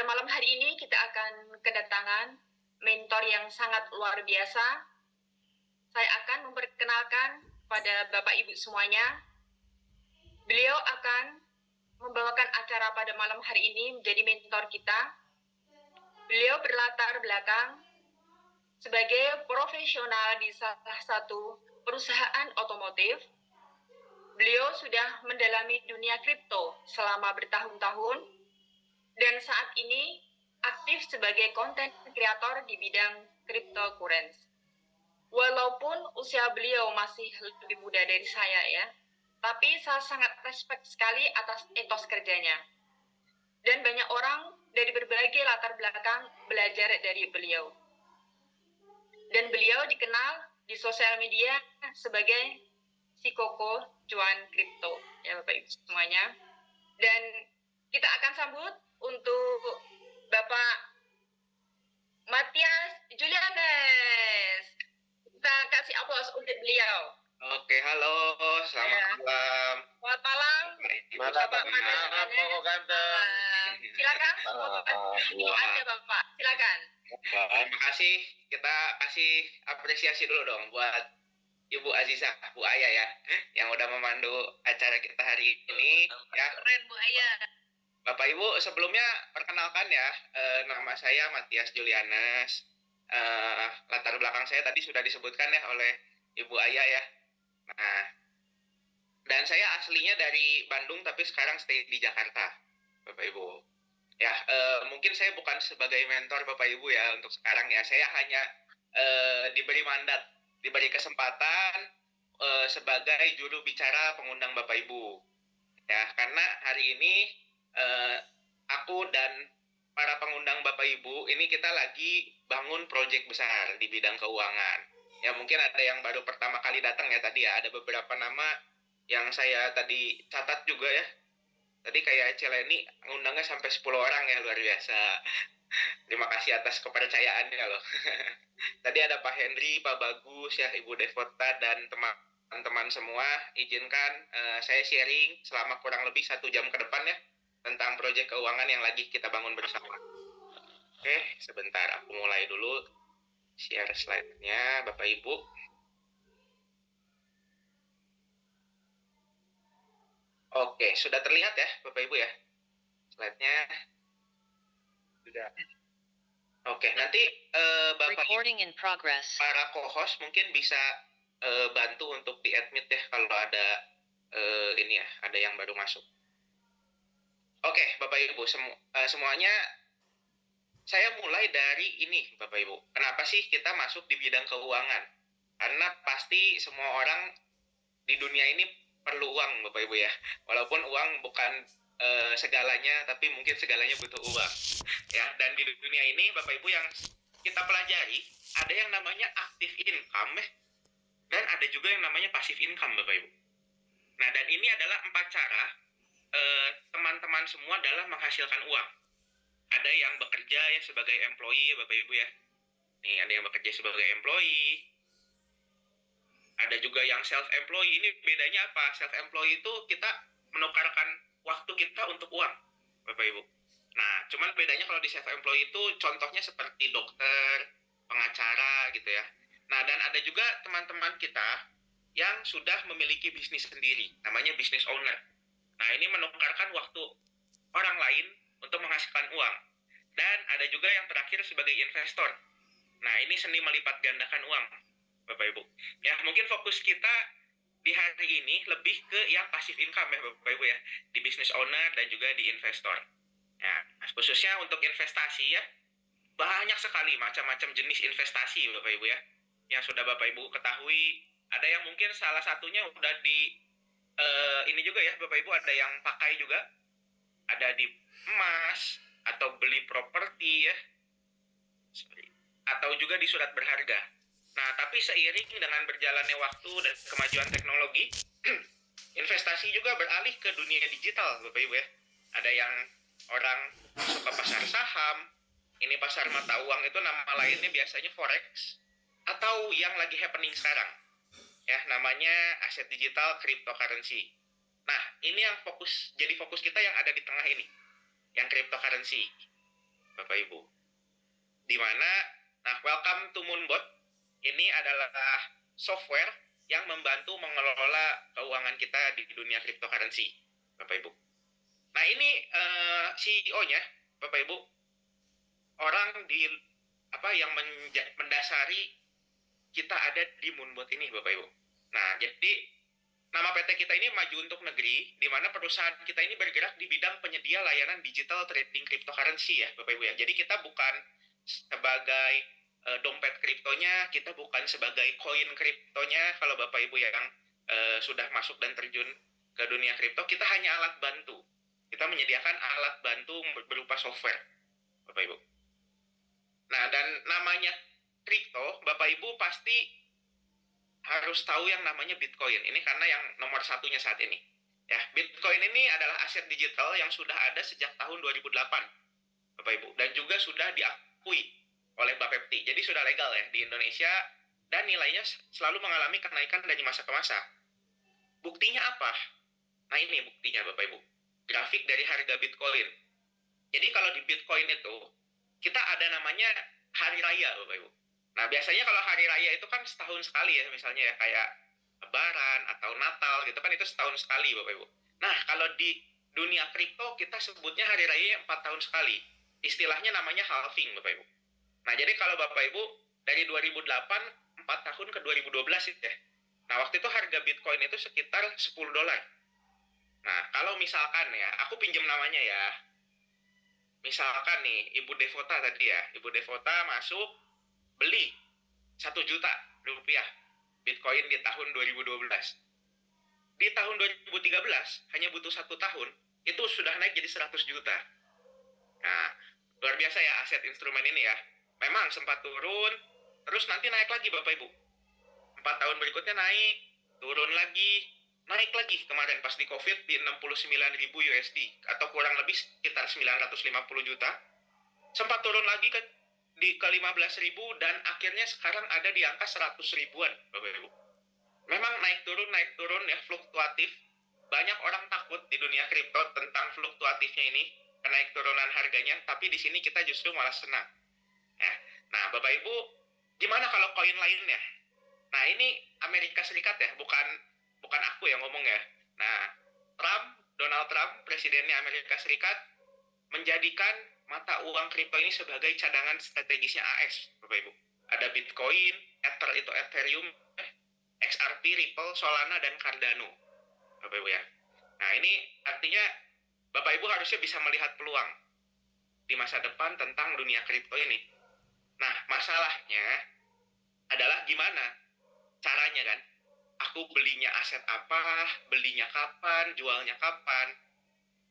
malam hari ini kita akan kedatangan mentor yang sangat luar biasa. Saya akan memperkenalkan pada Bapak Ibu semuanya. Beliau akan membawakan acara pada malam hari ini menjadi mentor kita. Beliau berlatar belakang sebagai profesional di salah satu perusahaan otomotif. Beliau sudah mendalami dunia kripto selama bertahun-tahun dan saat ini aktif sebagai content creator di bidang cryptocurrency. Walaupun usia beliau masih lebih muda dari saya ya, tapi saya sangat respect sekali atas etos kerjanya. Dan banyak orang dari berbagai latar belakang belajar dari beliau. Dan beliau dikenal di sosial media sebagai si Koko Cuan Kripto, ya Bapak Ibu semuanya. Dan kita akan sambut untuk Bapak Matias Julianes. Kita kasih aplaus untuk beliau. Oke, halo, selamat malam. Selamat malam. Bapak Matias Julianes. Silakan. Ini Anda Bapak, silakan. Terima kasih. Kita kasih apresiasi dulu dong buat Ibu Azizah, Bu Aya ya, yang udah memandu acara kita hari ini. Ya. Keren Bu Aya. Bapak Ibu, sebelumnya perkenalkan ya, nama saya Matias Julianes. Latar belakang saya tadi sudah disebutkan ya oleh Ibu Aya ya. Nah, dan saya aslinya dari Bandung tapi sekarang stay di Jakarta, Bapak Ibu. Ya, mungkin saya bukan sebagai mentor Bapak Ibu ya untuk sekarang ya. Saya hanya diberi mandat, diberi kesempatan sebagai juru bicara pengundang Bapak Ibu. Ya, karena hari ini aku dan para pengundang Bapak Ibu ini kita lagi bangun proyek besar di bidang keuangan. Ya mungkin ada yang baru pertama kali datang ya tadi ya, ada beberapa nama yang saya tadi catat juga ya. Tadi kayak Celeni ngundangnya sampai 10 orang ya, luar biasa. Terima kasih atas kepercayaannya loh. Tadi ada Pak Henry, Pak Bagus ya, Ibu Devota dan teman-teman semua. Izinkan saya sharing selama kurang lebih 1 jam ke depan ya tentang proyek keuangan yang lagi kita bangun bersama. Oke, sebentar aku mulai dulu share slide-nya Bapak Ibu. Oke, sudah terlihat ya Bapak Ibu ya slide-nya? Sudah. Oke, nanti Bapak Ibu, para co-host mungkin bisa bantu untuk di-admit ya kalau ada ini ya, ada yang baru masuk. Oke, Bapak Ibu semuanya, saya mulai dari ini Bapak Ibu. Kenapa sih kita masuk di bidang keuangan? Karena pasti semua orang di dunia ini perlu uang Bapak Ibu ya. Walaupun uang bukan segalanya, tapi mungkin segalanya butuh uang. Ya, dan di dunia ini Bapak Ibu yang kita pelajari, ada yang namanya active income ya. Dan ada juga yang namanya passive income Bapak Ibu. Nah, dan ini adalah 4 cara teman-teman semua dalam menghasilkan uang. Ada yang bekerja ya sebagai employee ya Bapak Ibu ya. Nih, ada yang bekerja sebagai employee. Ada juga yang self-employee. Ini bedanya apa? Self-employee itu kita menukarkan waktu kita untuk uang, Bapak Ibu. Nah, cuman bedanya kalau di self-employee itu contohnya seperti dokter, pengacara gitu ya. Nah, dan ada juga teman-teman kita yang sudah memiliki bisnis sendiri, namanya business owner. Nah, ini menukarkan waktu orang lain untuk menghasilkan uang. Dan ada juga yang terakhir sebagai investor. Nah, ini seni melipat gandakan uang, Bapak Ibu. Ya, mungkin fokus kita di hari ini lebih ke yang passive income ya Bapak Ibu ya. Di business owner dan juga di investor. Ya, khususnya untuk investasi ya. Banyak sekali macam-macam jenis investasi Bapak Ibu ya. Yang sudah Bapak Ibu ketahui. Ada yang mungkin salah satunya udah di ini juga ya Bapak Ibu, ada yang pakai juga, ada di emas atau beli properti ya, atau juga di surat berharga. Nah, tapi seiring dengan berjalannya waktu dan kemajuan teknologi, investasi juga beralih ke dunia digital Bapak Ibu ya. Ada yang orang masuk ke pasar saham, ini pasar mata uang itu nama lainnya biasanya forex, atau yang lagi happening sekarang ya, namanya aset digital cryptocurrency. Nah, ini yang jadi fokus kita yang ada di tengah ini, yang cryptocurrency. Bapak Ibu. Di mana, nah, Welcome to Moonbot ini adalah software yang membantu mengelola keuangan kita di dunia cryptocurrency, Bapak Ibu. Nah, ini CEO-nya, Bapak Ibu, orang di yang mendasari kita ada di Moonbot ini, Bapak Ibu. Nah, jadi nama PT kita ini Maju Untuk Negeri, di mana perusahaan kita ini bergerak di bidang penyedia layanan digital trading cryptocurrency ya, Bapak Ibu ya. Jadi kita bukan sebagai dompet kriptonya, kita bukan sebagai koin kriptonya. Kalau Bapak Ibu yang sudah masuk dan terjun ke dunia kripto, kita hanya alat bantu. Kita menyediakan alat bantu berupa software, Bapak Ibu. Nah, dan namanya kripto, Bapak Ibu pasti harus tahu yang namanya Bitcoin. Ini karena yang nomor satunya saat ini. Ya, Bitcoin ini adalah aset digital yang sudah ada sejak tahun 2008, Bapak Ibu, dan juga sudah diakui oleh Bapepti. Jadi sudah legal ya di Indonesia dan nilainya selalu mengalami kenaikan dari masa ke masa. Buktinya apa? Nah, ini buktinya, Bapak Ibu. Grafik dari harga Bitcoin. Jadi kalau di Bitcoin itu kita ada namanya hari raya, Bapak Ibu. Nah, biasanya kalau hari raya itu kan setahun sekali ya, misalnya ya kayak Lebaran atau Natal gitu kan, itu setahun sekali, Bapak Ibu. Nah, kalau di dunia kripto kita sebutnya hari raya 4 tahun sekali. Istilahnya namanya halving, Bapak Ibu. Nah, jadi kalau Bapak Ibu dari 2008 4 tahun ke 2012 itu ya. Nah, waktu itu harga Bitcoin itu sekitar $10. Nah, kalau misalkan ya, aku pinjam namanya ya. Misalkan nih, Ibu Devota tadi ya, Ibu Devota masuk beli 1 juta rupiah Bitcoin di tahun 2012. Di tahun 2013, hanya butuh 1 tahun, itu sudah naik jadi 100 juta. Nah, luar biasa ya aset instrumen ini ya. Memang sempat turun, terus nanti naik lagi Bapak Ibu. 4 tahun berikutnya naik, turun lagi, naik lagi kemarin pas di COVID di 69.000 USD, atau kurang lebih sekitar 950 juta. Sempat turun lagi ke 15.000 dan akhirnya sekarang ada di angka 100 ribuan, Bapak Ibu. Memang naik turun ya, fluktuatif. Banyak orang takut di dunia kripto tentang fluktuatifnya ini, naik turunan harganya, tapi di sini kita justru malah senang. Ya. Nah, Bapak Ibu, gimana kalau koin lainnya? Nah, ini Amerika Serikat ya, bukan aku yang ngomong ya. Nah, Donald Trump, presidennya Amerika Serikat, menjadikan mata uang kripto ini sebagai cadangan strategisnya AS, Bapak Ibu. Ada Bitcoin, Ether itu Ethereum, XRP, Ripple, Solana, dan Cardano, Bapak Ibu ya. Nah, ini artinya Bapak Ibu harusnya bisa melihat peluang di masa depan tentang dunia kripto ini. Nah, masalahnya adalah gimana caranya kan? Aku belinya aset apa, belinya kapan, jualnya kapan.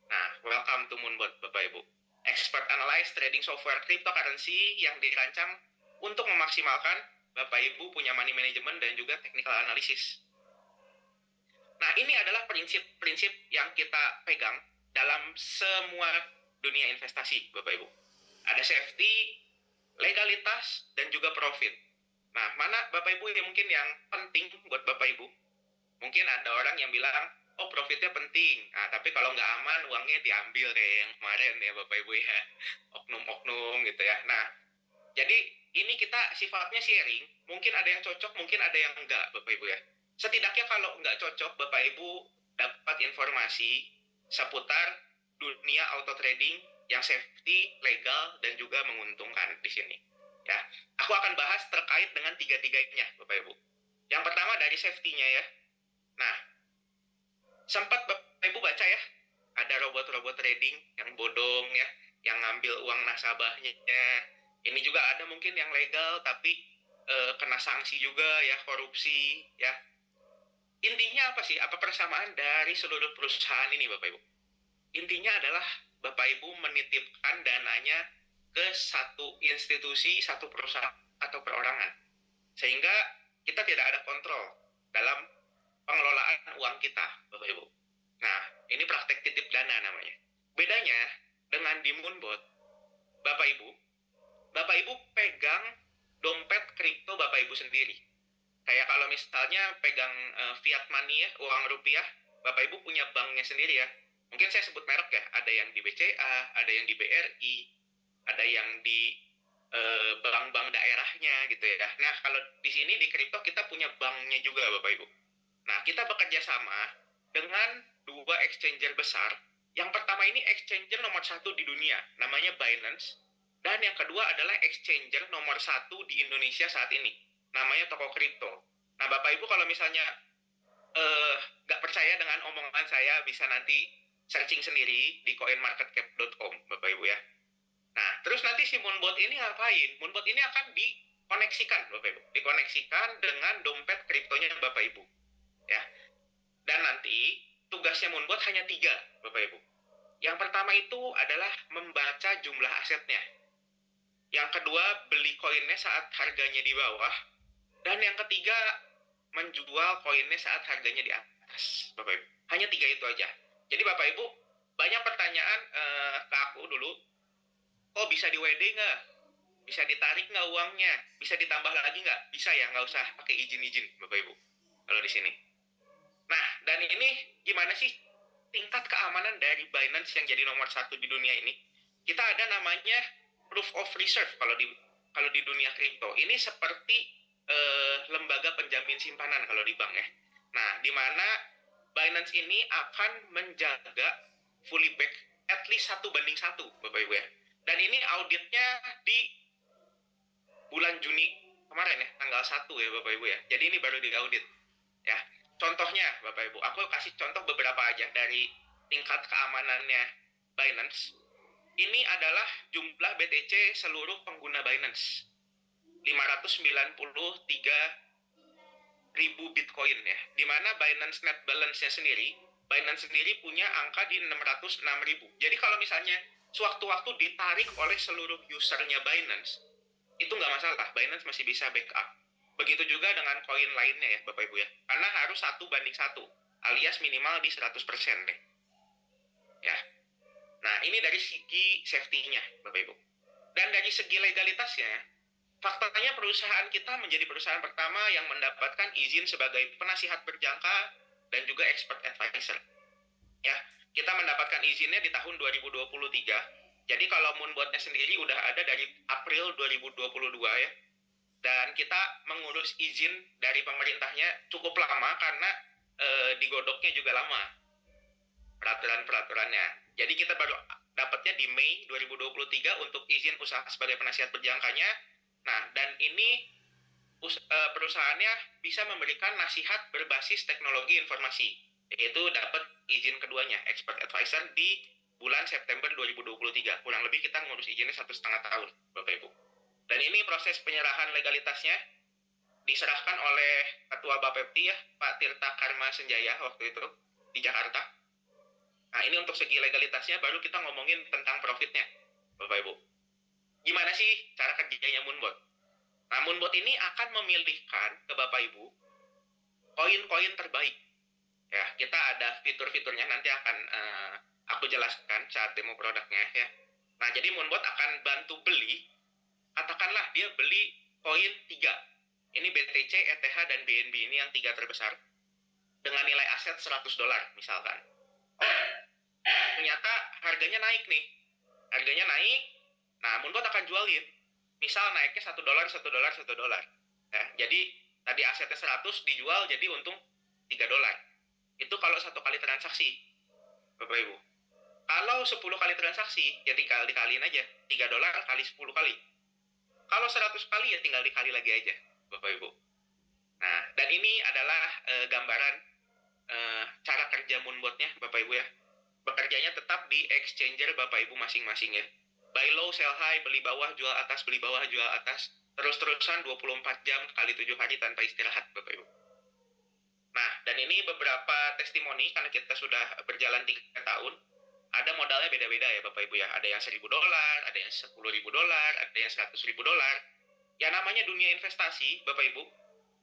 Nah, welcome to Moonbot, Bapak Ibu. Expert Analyze Trading Software Cryptocurrency yang dirancang untuk memaksimalkan Bapak Ibu punya money management dan juga technical analysis. Nah, ini adalah prinsip-prinsip yang kita pegang dalam semua dunia investasi, Bapak Ibu. Ada safety, legalitas, dan juga profit. Nah, mana Bapak Ibu yang mungkin yang penting buat Bapak Ibu? Mungkin ada orang yang bilang, oh profitnya penting. Nah, tapi kalau nggak aman, uangnya diambil kayak yang kemarin ya Bapak Ibu ya. Oknum-oknum gitu ya. Nah, jadi ini kita sifatnya sharing. Mungkin ada yang cocok, mungkin ada yang enggak Bapak Ibu ya. Setidaknya kalau nggak cocok, Bapak Ibu dapat informasi seputar dunia auto trading yang safety, legal, dan juga menguntungkan di sini. Ya, aku akan bahas terkait dengan tiga-tiganya, Bapak Ibu. Yang pertama dari safety-nya ya. Nah, sempat Bapak Ibu baca ya, ada robot-robot trading yang bodong ya, yang ngambil uang nasabahnya. Ini juga ada mungkin yang legal tapi kena sanksi juga ya, korupsi ya. Intinya apa sih? Apa persamaan dari seluruh perusahaan ini Bapak Ibu? Intinya adalah Bapak Ibu menitipkan dananya ke satu institusi, satu perusahaan atau perorangan. Sehingga kita tidak ada kontrol dalam pengelolaan uang kita, Bapak Ibu. Nah, ini praktek titip dana namanya. Bedanya dengan di Moonbot, Bapak Ibu pegang dompet kripto Bapak Ibu sendiri. Kayak kalau misalnya pegang fiat money ya, uang rupiah, Bapak Ibu punya banknya sendiri ya. Mungkin saya sebut merek ya, ada yang di BCA, ada yang di BRI, ada yang di bank-bank daerahnya gitu ya. Nah, kalau di sini di kripto kita punya banknya juga Bapak Ibu. Nah, kita bekerja sama dengan dua exchanger besar. Yang pertama ini exchanger nomor 1 di dunia, namanya Binance. Dan yang kedua adalah exchanger nomor 1 di Indonesia saat ini, namanya Toko Kripto. Nah, Bapak Ibu kalau misalnya nggak percaya dengan omongan saya, bisa nanti searching sendiri di coinmarketcap.com, Bapak Ibu ya. Nah, terus nanti si Moonbot ini ngapain? Moonbot ini akan dikoneksikan, Bapak Ibu. Dikoneksikan dengan dompet kriptonya Bapak Ibu. Ya. Dan nanti tugasnya Moonbot hanya 3, Bapak Ibu. Yang pertama itu adalah membaca jumlah asetnya. Yang kedua, beli koinnya saat harganya di bawah. Dan yang ketiga, menjual koinnya saat harganya di atas, Bapak Ibu. Hanya 3 itu aja. Jadi Bapak Ibu, banyak pertanyaan ke aku dulu, oh bisa di WD nggak? Bisa ditarik nggak uangnya? Bisa ditambah lagi nggak? Bisa ya, nggak usah pakai izin-izin, Bapak Ibu. Kalau di sini. Nah, dan ini gimana sih tingkat keamanan dari Binance yang jadi nomor 1 di dunia ini? Kita ada namanya proof of reserve kalau di dunia kripto. Ini seperti lembaga penjamin simpanan kalau di bank ya. Nah, di mana Binance ini akan menjaga fully back at least 1:1, Bapak Ibu ya. Dan ini auditnya di bulan Juni kemarin ya, tanggal 1 ya Bapak Ibu ya. Jadi ini baru diaudit ya. Contohnya Bapak Ibu, aku kasih contoh beberapa aja dari tingkat keamanannya Binance. Ini adalah jumlah BTC seluruh pengguna Binance. 593.000 Bitcoin ya. Di mana Binance net balance-nya sendiri, Binance sendiri punya angka di 606.000. Jadi kalau misalnya sewaktu-waktu ditarik oleh seluruh usernya Binance, itu nggak masalah, Binance masih bisa backup. Begitu juga dengan koin lainnya ya Bapak Ibu ya. Karena harus 1:1, alias minimal di 100% deh. Ya. Nah, ini dari segi safety-nya Bapak Ibu. Dan dari segi legalitasnya, faktanya perusahaan kita menjadi perusahaan pertama yang mendapatkan izin sebagai penasihat berjangka dan juga expert advisor. Ya, kita mendapatkan izinnya di tahun 2023. Jadi kalau Moonbot-nya sendiri udah ada dari April 2022 ya. Dan kita mengurus izin dari pemerintahnya cukup lama karena digodoknya juga lama peraturan-peraturannya. Jadi kita baru dapatnya di Mei 2023 untuk izin usaha sebagai penasihat berjangkanya. Nah, dan ini perusahaannya bisa memberikan nasihat berbasis teknologi informasi, yaitu dapat izin keduanya, expert advisor, di bulan September 2023. Kurang lebih kita ngurus izinnya 1,5 tahun, Bapak Ibu. Dan ini proses penyerahan legalitasnya diserahkan oleh Ketua Bapepti ya, Pak Tirta Karma Senjaya waktu itu di Jakarta. Nah, ini untuk segi legalitasnya, baru kita ngomongin tentang profitnya, Bapak Ibu. Gimana sih cara kerjanya Moonbot? Nah, Moonbot ini akan memilihkan ke Bapak Ibu koin-koin terbaik. Ya, kita ada fitur-fiturnya, nanti akan aku jelaskan saat demo produknya ya. Nah, jadi Moonbot akan bantu beli, katakanlah dia beli koin 3. Ini BTC, ETH, dan BNB ini yang 3 terbesar. Dengan nilai aset $100 misalkan. Ternyata harganya naik nih. Harganya naik, nah Moonbot akan jualin. Misal naiknya $1, $1. Ya, jadi tadi asetnya 100 dijual jadi untung $3. Itu kalau 1 kali transaksi, Bapak Ibu. Kalau 10 kali transaksi, ya tinggal dikaliin aja. $3 kali 10 kali. Kalau 100 kali ya tinggal dikali lagi aja, Bapak Ibu. Nah, dan ini adalah gambaran cara kerja Moonbot-nya, Bapak Ibu ya. Bekerjanya tetap di exchanger Bapak Ibu masing-masing ya. Buy low, sell high, beli bawah, jual atas, beli bawah, jual atas. Terus-terusan 24 jam kali 7 hari tanpa istirahat, Bapak Ibu. Nah, dan ini beberapa testimoni, karena kita sudah berjalan 3 tahun. Ada modalnya beda-beda ya Bapak Ibu ya. Ada yang $1.000, ada yang $10.000, ada yang $100.000. Ya namanya dunia investasi, Bapak Ibu.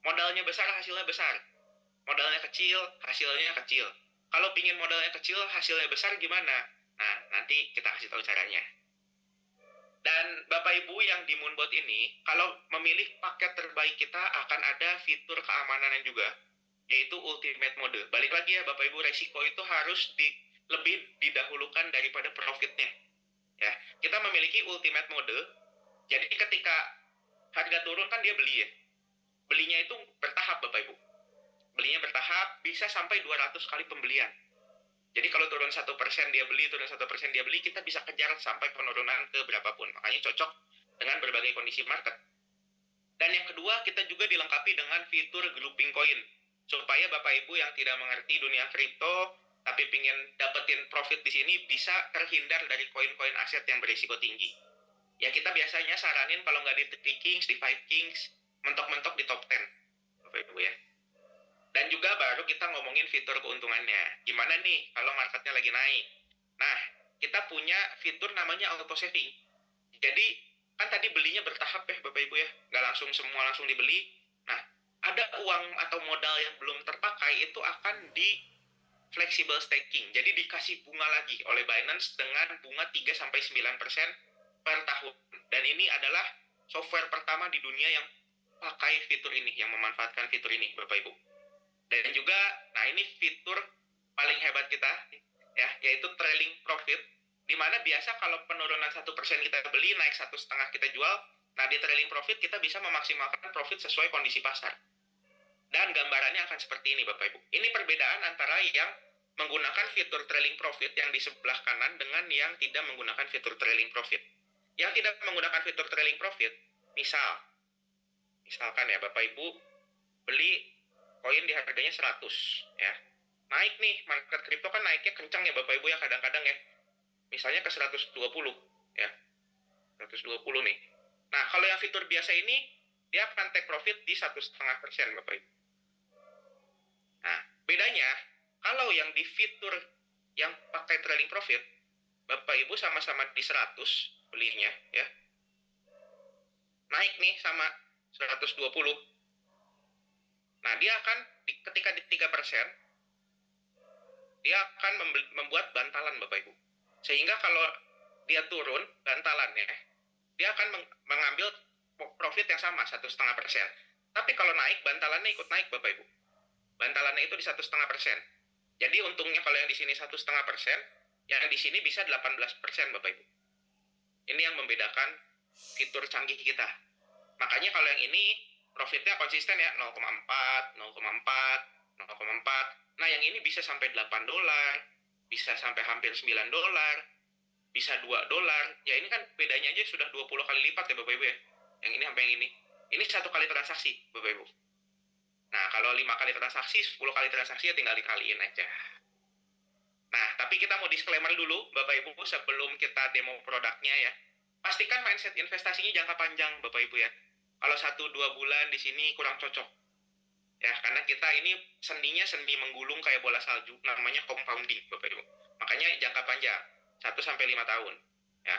Modalnya besar, hasilnya besar. Modalnya kecil, hasilnya kecil. Kalau pingin modalnya kecil, hasilnya besar gimana? Nah, nanti kita kasih tahu caranya. Dan Bapak Ibu yang di Moonbot ini, kalau memilih paket terbaik kita akan ada fitur keamanannya juga, yaitu ultimate mode. Balik lagi ya Bapak Ibu, resiko itu harus lebih didahulukan daripada profitnya. Ya, kita memiliki ultimate mode. Jadi ketika harga turun kan dia beli ya. Belinya itu bertahap Bapak Ibu. Belinya bertahap, bisa sampai 200 kali pembelian. Jadi kalau turun 1% dia beli, turun 1% dia beli, kita bisa kejar sampai penurunan ke berapapun. Makanya cocok dengan berbagai kondisi market. Dan yang kedua, kita juga dilengkapi dengan fitur grouping coin. Supaya Bapak Ibu yang tidak mengerti dunia kripto, tapi ingin dapetin profit di sini, bisa terhindar dari koin-koin aset yang berisiko tinggi. Ya kita biasanya saranin kalau nggak di 3 Kings, di 5 Kings, mentok-mentok di top 10. Bapak Ibu ya. Dan juga baru kita ngomongin fitur keuntungannya. Gimana nih kalau marketnya lagi naik? Nah, kita punya fitur namanya auto saving. Jadi, kan tadi belinya bertahap ya Bapak Ibu ya. Nggak langsung semua langsung dibeli. Nah, ada uang atau modal yang belum terpakai itu akan di flexible staking. Jadi dikasih bunga lagi oleh Binance dengan bunga 3-9% per tahun. Dan ini adalah software pertama di dunia yang pakai fitur ini, yang memanfaatkan fitur ini Bapak Ibu. Dan juga, nah ini fitur paling hebat kita, ya, yaitu trailing profit, di mana biasa kalau penurunan 1% kita beli, naik 1,5% kita jual, nah di trailing profit kita bisa memaksimalkan profit sesuai kondisi pasar. Dan gambarannya akan seperti ini Bapak Ibu. Ini perbedaan antara yang menggunakan fitur trailing profit yang di sebelah kanan dengan yang tidak menggunakan fitur trailing profit. Yang tidak menggunakan fitur trailing profit, misalkan ya Bapak Ibu, beli koin di harganya 100 ya. Naik nih, market kripto kan naiknya kencang ya Bapak Ibu ya kadang-kadang ya. Misalnya ke 120 ya. 120 nih. Nah, kalau yang fitur biasa ini dia akan take profit di 1,5% Bapak Ibu. Nah, bedanya kalau yang di fitur yang pakai trailing profit, Bapak Ibu sama-sama di 100 belinya ya. Naik nih sama 120. Nah, dia akan ketika di 3%, dia akan membuat bantalan Bapak Ibu. Sehingga kalau dia turun bantalannya, dia akan mengambil profit yang sama 1,5%. Tapi kalau naik, bantalannya ikut naik Bapak Ibu. Bantalannya itu di 1,5%. Jadi untungnya kalau yang di sini 1,5%, yang di sini bisa 18% Bapak Ibu. Ini yang membedakan fitur canggih kita. Makanya kalau yang ini profitnya konsisten ya 0,4, 0,4, 0,4. Nah yang ini bisa sampai $8, bisa sampai hampir $9, bisa $2. Ya ini kan bedanya aja sudah 20 kali lipat ya Bapak Ibu ya. Yang ini sampai yang ini. Ini 1 kali transaksi Bapak Ibu. Nah kalau 5 kali transaksi, 10 kali transaksi ya tinggal dikaliin aja. Nah tapi kita mau disclaimer dulu Bapak Ibu sebelum kita demo produknya ya. Pastikan mindset investasinya jangka panjang Bapak Ibu ya. Kalau 1-2 bulan di sini kurang cocok. Ya, karena kita ini seninya seni menggulung kayak bola salju, namanya compounding, Bapak Ibu. Makanya jangka panjang, 1-5 tahun. Ya.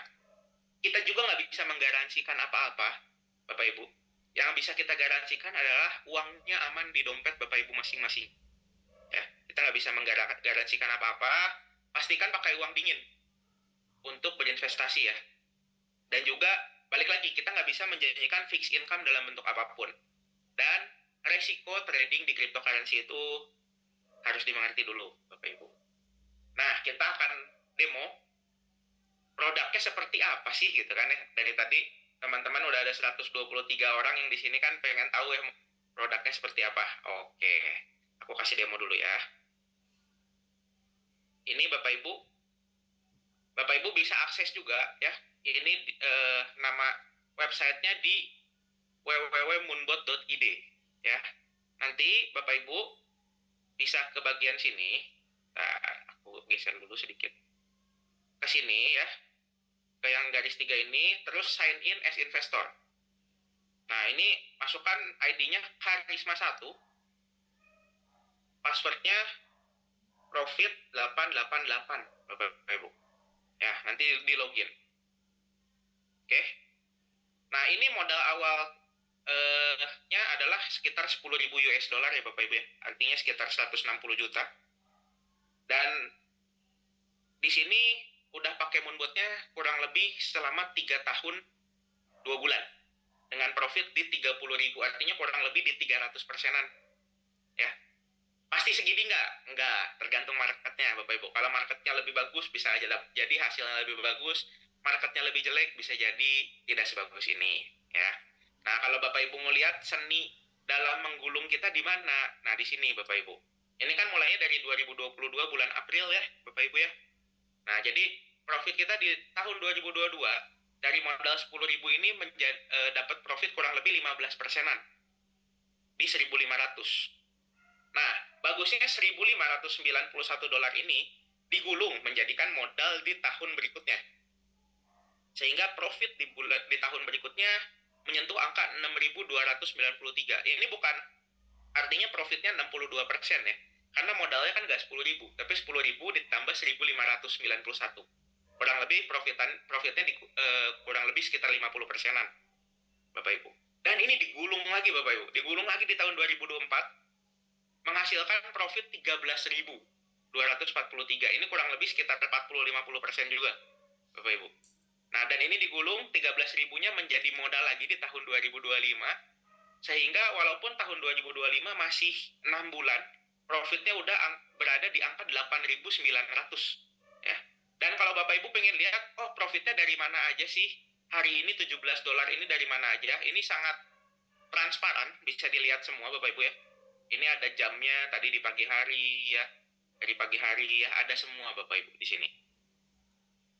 Kita juga nggak bisa menggaransikan apa-apa, Bapak Ibu. Yang bisa kita garansikan adalah uangnya aman di dompet Bapak Ibu masing-masing. Ya, kita nggak bisa menggaransikan apa-apa, pastikan pakai uang dingin untuk berinvestasi ya. Dan juga, balik lagi, kita nggak bisa menjanjikan fixed income dalam bentuk apapun. Dan resiko trading di cryptocurrency itu harus dimengerti dulu, Bapak Ibu. Nah, kita akan demo produknya seperti apa sih gitu kan ya. Dari tadi teman-teman udah ada 123 orang yang di sini kan pengen tahu ya produknya seperti apa. Oke, aku kasih demo dulu ya. Ini Bapak Ibu. Bapak Ibu bisa akses juga ya. Ini nama websitenya di www.moonbot.id ya. Nanti Bapak Ibu bisa ke bagian sini. Nah, aku geser dulu sedikit. Ke sini ya. Ke yang garis 3 ini, terus sign in as investor. Nah, ini masukkan ID-nya Karisma1. Passwordnya profit 888 Bapak Ibu. Ya, nanti di login. Oke. Nah, ini modal awal nya adalah sekitar 10.000 US dollar ya Bapak Ibu ya. Artinya sekitar 160 juta. Dan di sini udah pakai Moonbot-nya kurang lebih selama 3 tahun 2 bulan. Dengan profit di 30.000, artinya kurang lebih di 300%-an. Ya. Pasti segini nggak? Nggak, tergantung marketnya Bapak Ibu. Kalau marketnya lebih bagus bisa aja jadi hasilnya lebih bagus. marketnya lebih jelek, bisa jadi tidak sebagus ini, ya. Nah, kalau Bapak Ibu mau lihat seni dalam menggulung kita di mana? Nah, di sini Bapak Ibu. Ini kan mulainya dari 2022 bulan April ya, Bapak Ibu ya. Nah, jadi profit kita di tahun 2022 dari modal 10.000 ini dapat profit kurang lebih 15%-an di 1.500. Nah, bagusnya 1.591 dolar ini digulung menjadikan modal di tahun berikutnya. Sehingga profit di tahun berikutnya menyentuh angka 6.293. Ini bukan artinya profitnya 62% ya. Karena modalnya kan nggak 10.000, tapi 10.000 ditambah 1.591. Kurang lebih profitnya kurang lebih sekitar 50%-an, Bapak Ibu. Dan ini digulung lagi Bapak Ibu. Digulung lagi di tahun 2024 menghasilkan profit 13.243. Ini kurang lebih sekitar 40-50% juga, Bapak Ibu. Nah, dan ini digulung 13.000-nya menjadi modal lagi di tahun 2025, sehingga walaupun tahun 2025 masih 6 bulan, profitnya udah berada di angka 8.900, ya. Dan kalau Bapak Ibu pengen lihat, oh profitnya dari mana aja sih? Hari ini 17 dolar ini dari mana aja? Ini sangat transparan, bisa dilihat semua Bapak Ibu ya. Ini ada jamnya tadi di pagi hari ya. Dari pagi hari ya, ada semua Bapak Ibu di sini.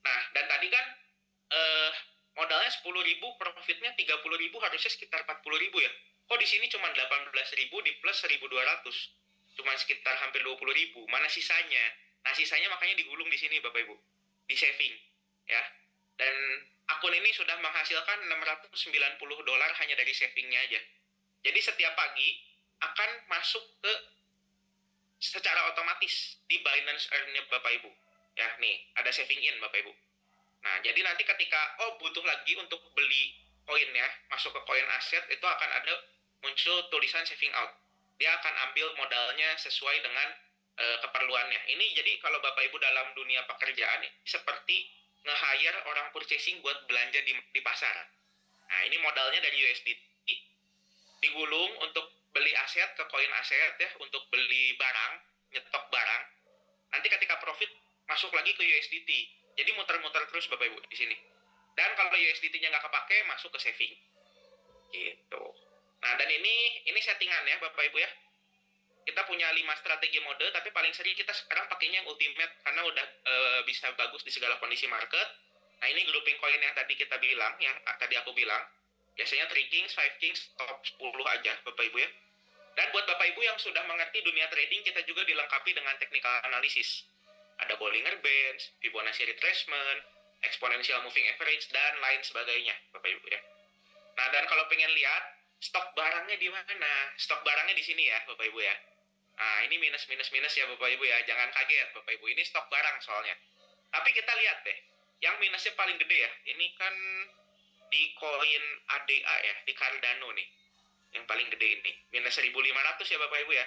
Nah, dan tadi kan modalnya 10.000, profitnya 30.000, harusnya sekitar 40.000 ya. Kok di sini cuma 18.000 di plus 1.200? Cuma sekitar hampir 20.000. Mana sisanya? Nah, sisanya makanya digulung di sini Bapak Ibu. Di saving ya. Dan akun ini sudah menghasilkan 690 dolar hanya dari savingnya aja. Jadi setiap pagi akan masuk ke secara otomatis di Binance Earn-nya Bapak Ibu. Ya, nih, ada saving in Bapak Ibu. Nah, jadi nanti ketika butuh lagi untuk beli koinnya, masuk ke koin aset, itu akan ada muncul tulisan saving out. Dia akan ambil modalnya sesuai dengan keperluannya. Ini jadi kalau Bapak Ibu dalam dunia pekerjaan seperti nge-hire orang purchasing buat belanja di pasar. Nah, ini modalnya dari USDT digulung untuk beli aset ke koin aset ya, untuk beli barang, nyetok barang. Nanti ketika profit masuk lagi ke USDT. Jadi muter-muter terus Bapak Ibu di sini. Dan kalau USDT-nya nggak kepake, masuk ke saving. Gitu. Nah, dan ini settingan ya Bapak Ibu ya. Kita punya 5 strategi mode, tapi paling sering kita sekarang pakainya yang ultimate karena udah bisa bagus di segala kondisi market. Nah, ini grouping koin yang tadi kita bilang, yang tadi aku bilang. Biasanya 3 Kings, 5 Kings, top 10 aja Bapak Ibu ya. Dan buat Bapak Ibu yang sudah mengerti dunia trading, kita juga dilengkapi dengan technical analysis. Ada Bollinger Bands, Fibonacci Retracement, Exponential Moving Average, dan lain sebagainya Bapak Ibu ya. Nah, dan kalau pengen lihat stok barangnya di mana? Stok barangnya di sini ya Bapak Ibu ya. Nah, ini minus ya Bapak Ibu ya. Jangan kaget Bapak Ibu, ini stok barang soalnya. Tapi kita lihat deh, yang minusnya paling gede ya. Ini kan di koin ADA ya, di Cardano nih. Yang paling gede ini, minus 1.500 ya Bapak Ibu ya.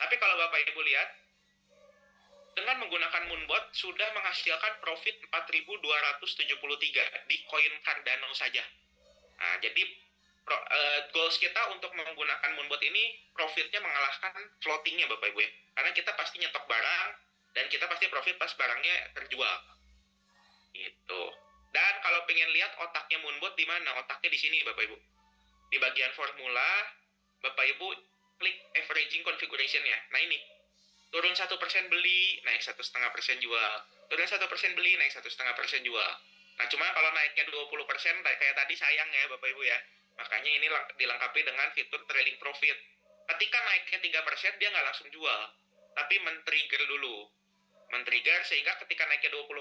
Tapi kalau Bapak Ibu lihat, dengan menggunakan Moonbot sudah menghasilkan profit 4.273 di koin Cardano saja. Nah, jadi goals kita untuk menggunakan Moonbot ini profitnya mengalahkan floatingnya Bapak Ibu ya. Karena kita pasti nyetok barang dan kita pasti profit pas barangnya terjual. Gitu. Dan kalau pengen lihat otaknya Moonbot di mana? Otaknya di sini Bapak Ibu. Di bagian formula, Bapak Ibu klik averaging configuration-nya. Nah, ini. Turun 1% beli, naik 1,5% jual. Turun 1% beli, naik 1,5% jual. Nah, cuma kalau naiknya 20%, kayak tadi sayang ya Bapak Ibu ya. Makanya ini dilengkapi dengan fitur trailing profit. Ketika naiknya 3%, dia nggak langsung jual. Tapi men-trigger dulu. Men-trigger sehingga ketika naiknya 20%,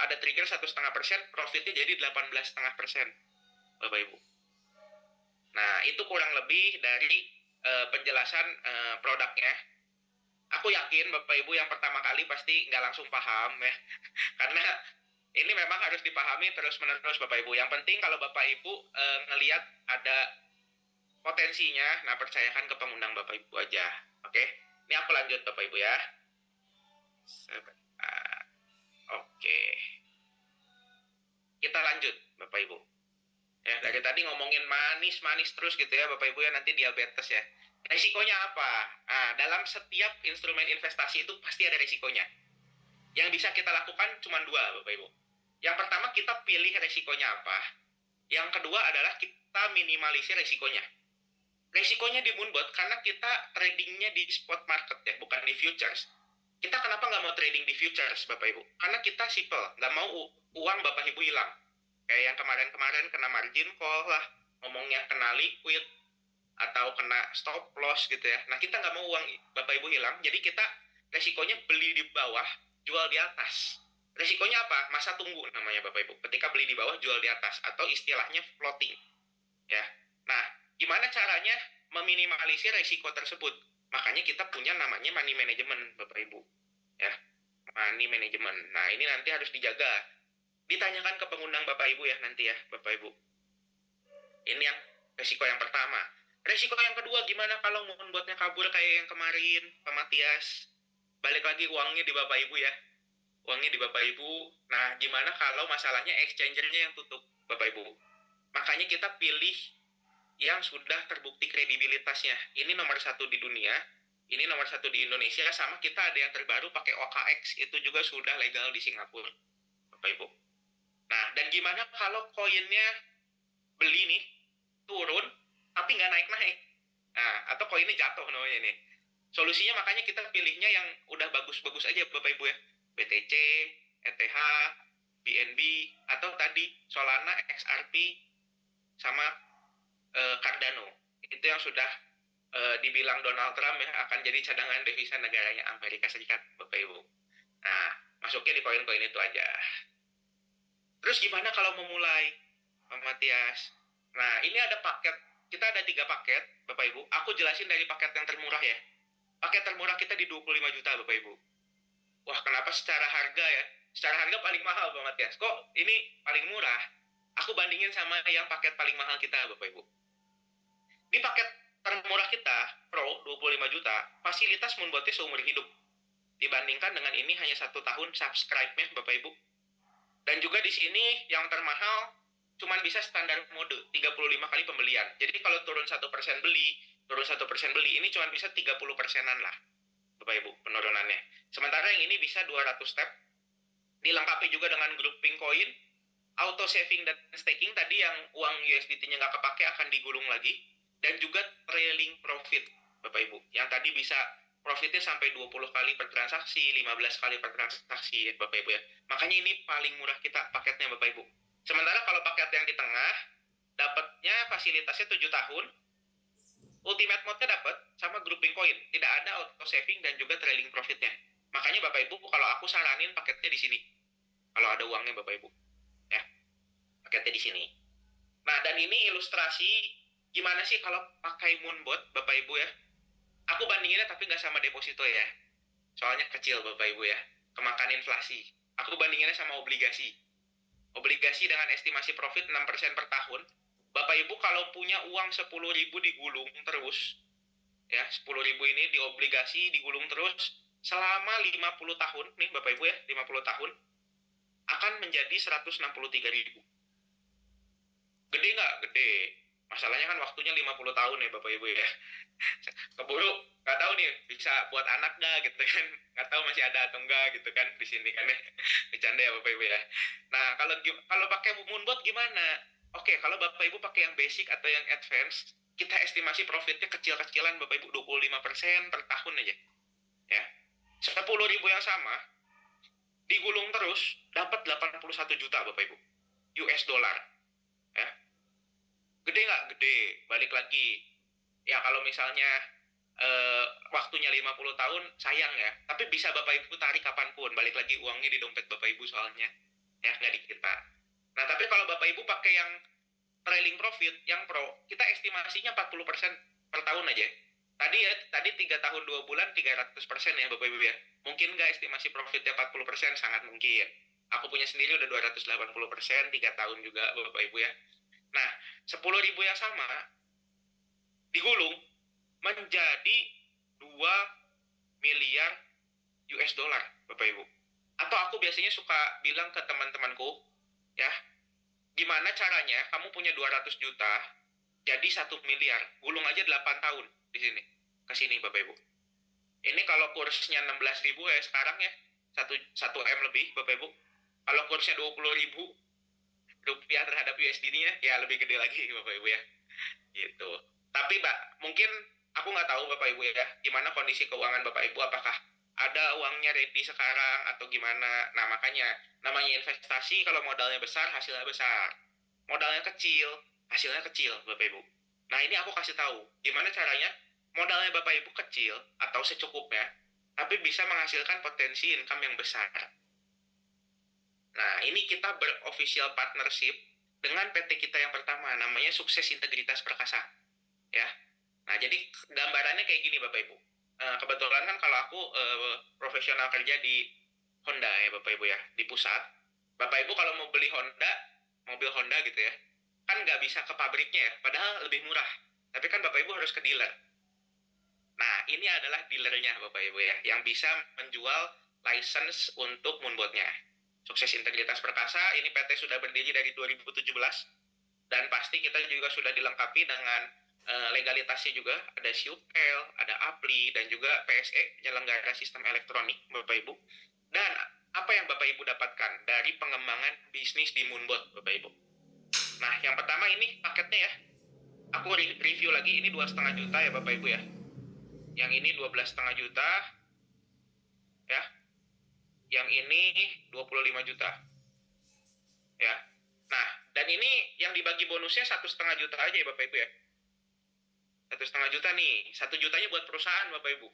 ada trigger 1,5%, profitnya jadi 18,5%. Bapak Ibu. Nah, itu kurang lebih dari penjelasan produknya. Aku yakin Bapak Ibu yang pertama kali pasti nggak langsung paham ya. Karena ini memang harus dipahami terus-menerus Bapak Ibu. Yang penting kalau Bapak Ibu ngelihat ada potensinya, nah percayakan ke pengundang Bapak Ibu aja. Oke, ini aku lanjut Bapak Ibu ya. Oke. Kita lanjut Bapak Ibu. Ya, dari tadi ngomongin manis-manis terus gitu ya Bapak Ibu ya, nanti diabetes ya. Resikonya apa? Nah, dalam setiap instrumen investasi itu pasti ada resikonya. Yang bisa kita lakukan cuma 2 Bapak Ibu. Yang pertama kita pilih resikonya apa. Yang kedua adalah kita minimalisir resikonya. Resikonya di moonbot karena kita tradingnya di spot market ya, bukan di futures. Kita kenapa nggak mau trading di futures, Bapak Ibu? Karena kita simple, nggak mau uang Bapak Ibu hilang. Kayak yang kemarin-kemarin kena margin call lah, ngomongnya kena liquid, atau kena stop loss gitu ya. Nah kita nggak mau uang Bapak Ibu hilang, jadi kita resikonya beli di bawah, jual di atas. Resikonya apa? Masa tunggu namanya Bapak Ibu. Ketika beli di bawah, jual di atas, atau istilahnya floating. Ya. Nah, gimana caranya meminimalisir resiko tersebut? Makanya kita punya namanya money management, Bapak Ibu. Ya, money management. Nah, ini nanti harus dijaga. Ditanyakan ke pengundang Bapak Ibu ya nanti ya, Bapak Ibu. Ini yang resiko yang pertama. Resiko yang kedua, gimana kalau moonbotnya kabur kayak yang kemarin, Pak Matias? Balik lagi uangnya di Bapak Ibu ya. Uangnya di Bapak Ibu. Nah, gimana kalau masalahnya exchangernya yang tutup, Bapak Ibu? Makanya kita pilih yang sudah terbukti kredibilitasnya. Ini nomor 1 di dunia, ini nomor 1 di Indonesia, sama kita ada yang terbaru pakai OKX, itu juga sudah legal di Singapura, Bapak Ibu. Nah, dan gimana kalau koinnya beli nih, turun, tapi nggak naik-naik? Nah, atau koinnya jatuh namanya ini. Solusinya makanya kita pilihnya yang udah bagus-bagus aja, Bapak Ibu ya. BTC, ETH, BNB, atau tadi Solana, XRP, sama Cardano. Itu yang sudah dibilang Donald Trump ya akan jadi cadangan devisa negaranya Amerika Serikat, Bapak Ibu. Nah, masuknya di koin-koin itu aja. Terus gimana kalau memulai, Pak Matias? Nah, ini ada paket. Kita ada 3 paket, Bapak Ibu. Aku jelasin dari paket yang termurah ya. Paket termurah kita di 25 juta, Bapak Ibu. Wah, kenapa secara harga ya? Secara harga paling mahal, Pak Matias. Kok ini paling murah? Aku bandingin sama yang paket paling mahal kita, Bapak Ibu. Di paket termurah kita, Pro, 25 juta, fasilitas moonbotnya seumur hidup. Dibandingkan dengan ini hanya 1 tahun subscribe-nya, Bapak Ibu. Dan juga di sini yang termahal cuman bisa standar mode 35 kali pembelian. Jadi kalau turun 1% beli, turun 1% beli, ini cuma bisa 30%-an lah, Bapak Ibu, penurunannya. Sementara yang ini bisa 200 step, dilengkapi juga dengan grouping koin, auto saving dan staking, tadi yang uang USDT-nya nggak kepake akan digulung lagi, dan juga trailing profit, Bapak Ibu, yang tadi bisa profitnya sampai 20 kali per transaksi, 15 kali per transaksi, Bapak Ibu ya. Makanya ini paling murah kita paketnya, Bapak Ibu. Sementara kalau paket yang di tengah, dapatnya fasilitasnya 7 tahun, ultimate mode-nya dapat, sama grouping coin. Tidak ada auto saving dan juga trailing profitnya. Makanya Bapak Ibu, kalau aku saranin paketnya di sini. Kalau ada uangnya Bapak Ibu. Ya, paketnya di sini. Nah, dan ini ilustrasi gimana sih kalau pakai moonbot, Bapak Ibu ya. Aku bandinginnya tapi nggak sama deposito ya. Soalnya kecil Bapak Ibu ya. Kemakan inflasi. Aku bandinginnya sama obligasi. Obligasi dengan estimasi profit 6% per tahun. Bapak Ibu kalau punya uang 10.000 digulung terus, ya 10.000 ini di obligasi digulung terus selama 50 tahun, nih Bapak Ibu ya, 50 tahun, akan menjadi 163.000. Gede nggak? Gede. Masalahnya kan waktunya 50 tahun ya Bapak Ibu ya. Keburu nggak tahu nih bisa buat anak nggak gitu kan, nggak tahu masih ada atau enggak gitu kan di sini kan ya. Bercanda ya Bapak Ibu ya. Nah kalau pakai moonbot gimana? Oke, kalau Bapak Ibu pakai yang basic atau yang advance, kita estimasi profitnya kecil-kecilan Bapak Ibu 25% per tahun aja. Ya. 10.000 yang sama digulung terus dapat 81 juta Bapak Ibu. US dollar. Ya. Gede nggak? Gede. Balik lagi. Ya kalau misalnya waktunya 50 tahun sayang ya, tapi bisa Bapak Ibu tarik kapanpun, balik lagi uangnya di dompet Bapak Ibu soalnya ya, nggak di kita. Nah tapi kalau Bapak Ibu pakai yang trailing profit yang pro, kita estimasinya 40% per tahun aja. Tadi 3 tahun 2 bulan 300% ya Bapak Ibu ya. Mungkin nggak estimasi profitnya 40%? Sangat mungkin. Aku punya sendiri udah 280%, 3 tahun juga Bapak Ibu ya. Nah 10.000 yang sama digulung menjadi 2 miliar US dollar, Bapak Ibu. Atau aku biasanya suka bilang ke teman-temanku, ya, gimana caranya kamu punya 200 juta jadi 1 miliar, gulung aja 8 tahun di sini, ke sini Bapak Ibu. Ini kalau kursnya 16.000 ya sekarang ya, 1 M lebih Bapak Ibu. Kalau kursnya 20.000 rupiah terhadap USD-nya, ya lebih gede lagi Bapak Ibu ya. Gitu. Tapi Mbak, mungkin aku nggak tahu Bapak Ibu ya, gimana kondisi keuangan Bapak Ibu, apakah ada uangnya ready sekarang atau gimana. Nah makanya, namanya investasi, kalau modalnya besar, hasilnya besar. Modalnya kecil, hasilnya kecil Bapak Ibu. Nah ini aku kasih tahu, gimana caranya modalnya Bapak Ibu kecil atau secukupnya, tapi bisa menghasilkan potensi income yang besar. Nah ini kita berofficial partnership dengan PT kita yang pertama, namanya Sukses Integritas Perkasa. Ya. Nah, jadi gambarannya kayak gini Bapak Ibu. Kebetulan kan kalau aku profesional kerja di Honda ya Bapak Ibu ya, di pusat. Bapak Ibu kalau mau beli Honda, mobil Honda gitu ya, kan nggak bisa ke pabriknya ya, padahal lebih murah. Tapi kan Bapak Ibu harus ke dealer. Nah, ini adalah dealernya Bapak Ibu ya, yang bisa menjual license untuk moonboatnya. Sukses Integritas Perkasa, ini PT sudah berdiri dari 2017, dan pasti kita juga sudah dilengkapi dengan legalitasnya juga, ada SIUPL, ada APLI, dan juga PSE, penyelenggara sistem elektronik Bapak Ibu. Dan apa yang Bapak Ibu dapatkan dari pengembangan bisnis di Moonboat Bapak Ibu? Nah, yang pertama ini paketnya ya, aku review lagi, ini 2,5 juta ya Bapak Ibu ya. Yang ini 12,5 juta, ya. Yang ini 25 juta, ya. Nah, dan ini yang dibagi bonusnya 1,5 juta aja ya Bapak Ibu ya. 1,5 juta nih, 1 jutanya buat perusahaan Bapak Ibu.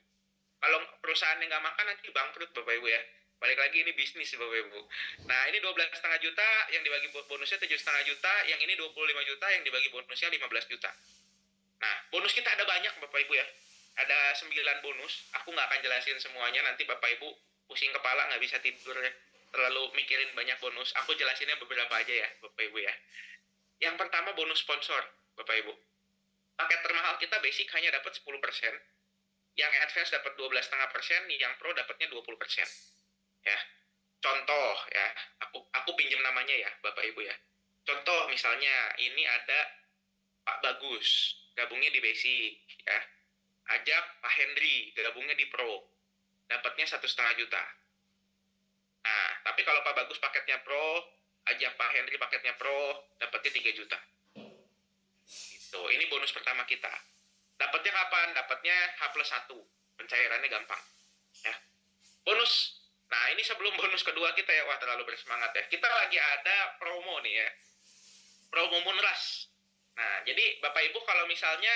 Kalau perusahaan yang nggak makan nanti bangkrut Bapak Ibu ya. Balik lagi ini bisnis Bapak Ibu. Nah ini 12,5 juta, yang dibagi bonusnya 7,5 juta, yang ini 25 juta, yang dibagi bonusnya 15 juta. Nah bonus kita ada banyak Bapak Ibu ya. Ada 9 bonus, aku nggak akan jelasin semuanya, nanti Bapak Ibu pusing kepala nggak bisa tidur ya. Terlalu mikirin banyak bonus, aku jelasinnya beberapa aja ya Bapak Ibu ya. Yang pertama bonus sponsor Bapak Ibu. Paket termahal kita basic hanya dapat 10%, yang advance dapat 12,5%, yang pro dapatnya 20%. Ya. Contoh ya, aku pinjam namanya ya, Bapak Ibu ya. Contoh misalnya ini ada Pak Bagus, gabungnya di basic ya. Ajak Pak Henry, gabungnya di pro. Dapatnya 1,5 juta. Nah, tapi kalau Pak Bagus paketnya pro, ajak Pak Henry paketnya pro, dapatnya 3 juta. Gitu. Ini bonus pertama kita. Dapatnya kapan? Dapatnya H+1. Pencairannya gampang. Ya. Bonus. Nah, ini sebelum bonus kedua kita ya. Wah, terlalu bersemangat ya. Kita lagi ada promo nih ya. Promo Moonrush. Nah, jadi Bapak Ibu kalau misalnya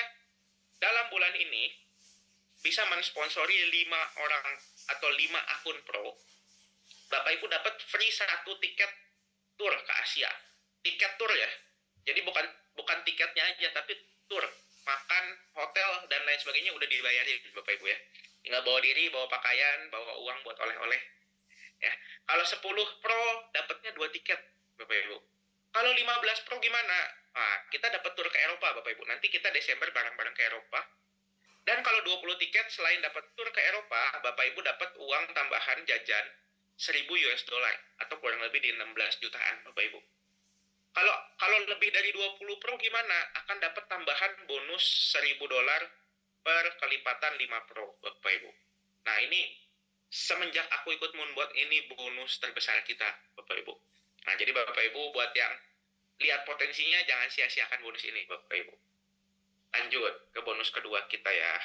dalam bulan ini bisa mensponsori 5 orang atau 5 akun pro, Bapak Ibu dapat free 1 tiket tour ke Asia. Tiket tour ya. Jadi bukan tiketnya aja, tapi tour, makan, hotel, dan lain sebagainya udah dibayarin Bapak Ibu ya. Tinggal bawa diri, bawa pakaian, bawa uang buat oleh-oleh. Ya. Kalau 10 pro dapatnya 2 tiket Bapak Ibu. Kalau 15 pro gimana? Nah, kita dapat tur ke Eropa Bapak Ibu. Nanti kita Desember bareng-bareng ke Eropa. Dan kalau 20 tiket selain dapat tur ke Eropa, Bapak Ibu dapat uang tambahan jajan 1.000 US dollar atau kurang lebih di 16 jutaan Bapak Ibu. Kalau lebih dari 20 pro gimana? Akan dapat tambahan bonus 1.000 dolar per kelipatan 5 pro Bapak Ibu. Nah ini semenjak aku ikut Moonboat ini bonus terbesar kita Bapak Ibu. Nah jadi Bapak Ibu buat yang lihat potensinya jangan sia-siakan bonus ini Bapak Ibu. Lanjut ke bonus kedua kita ya.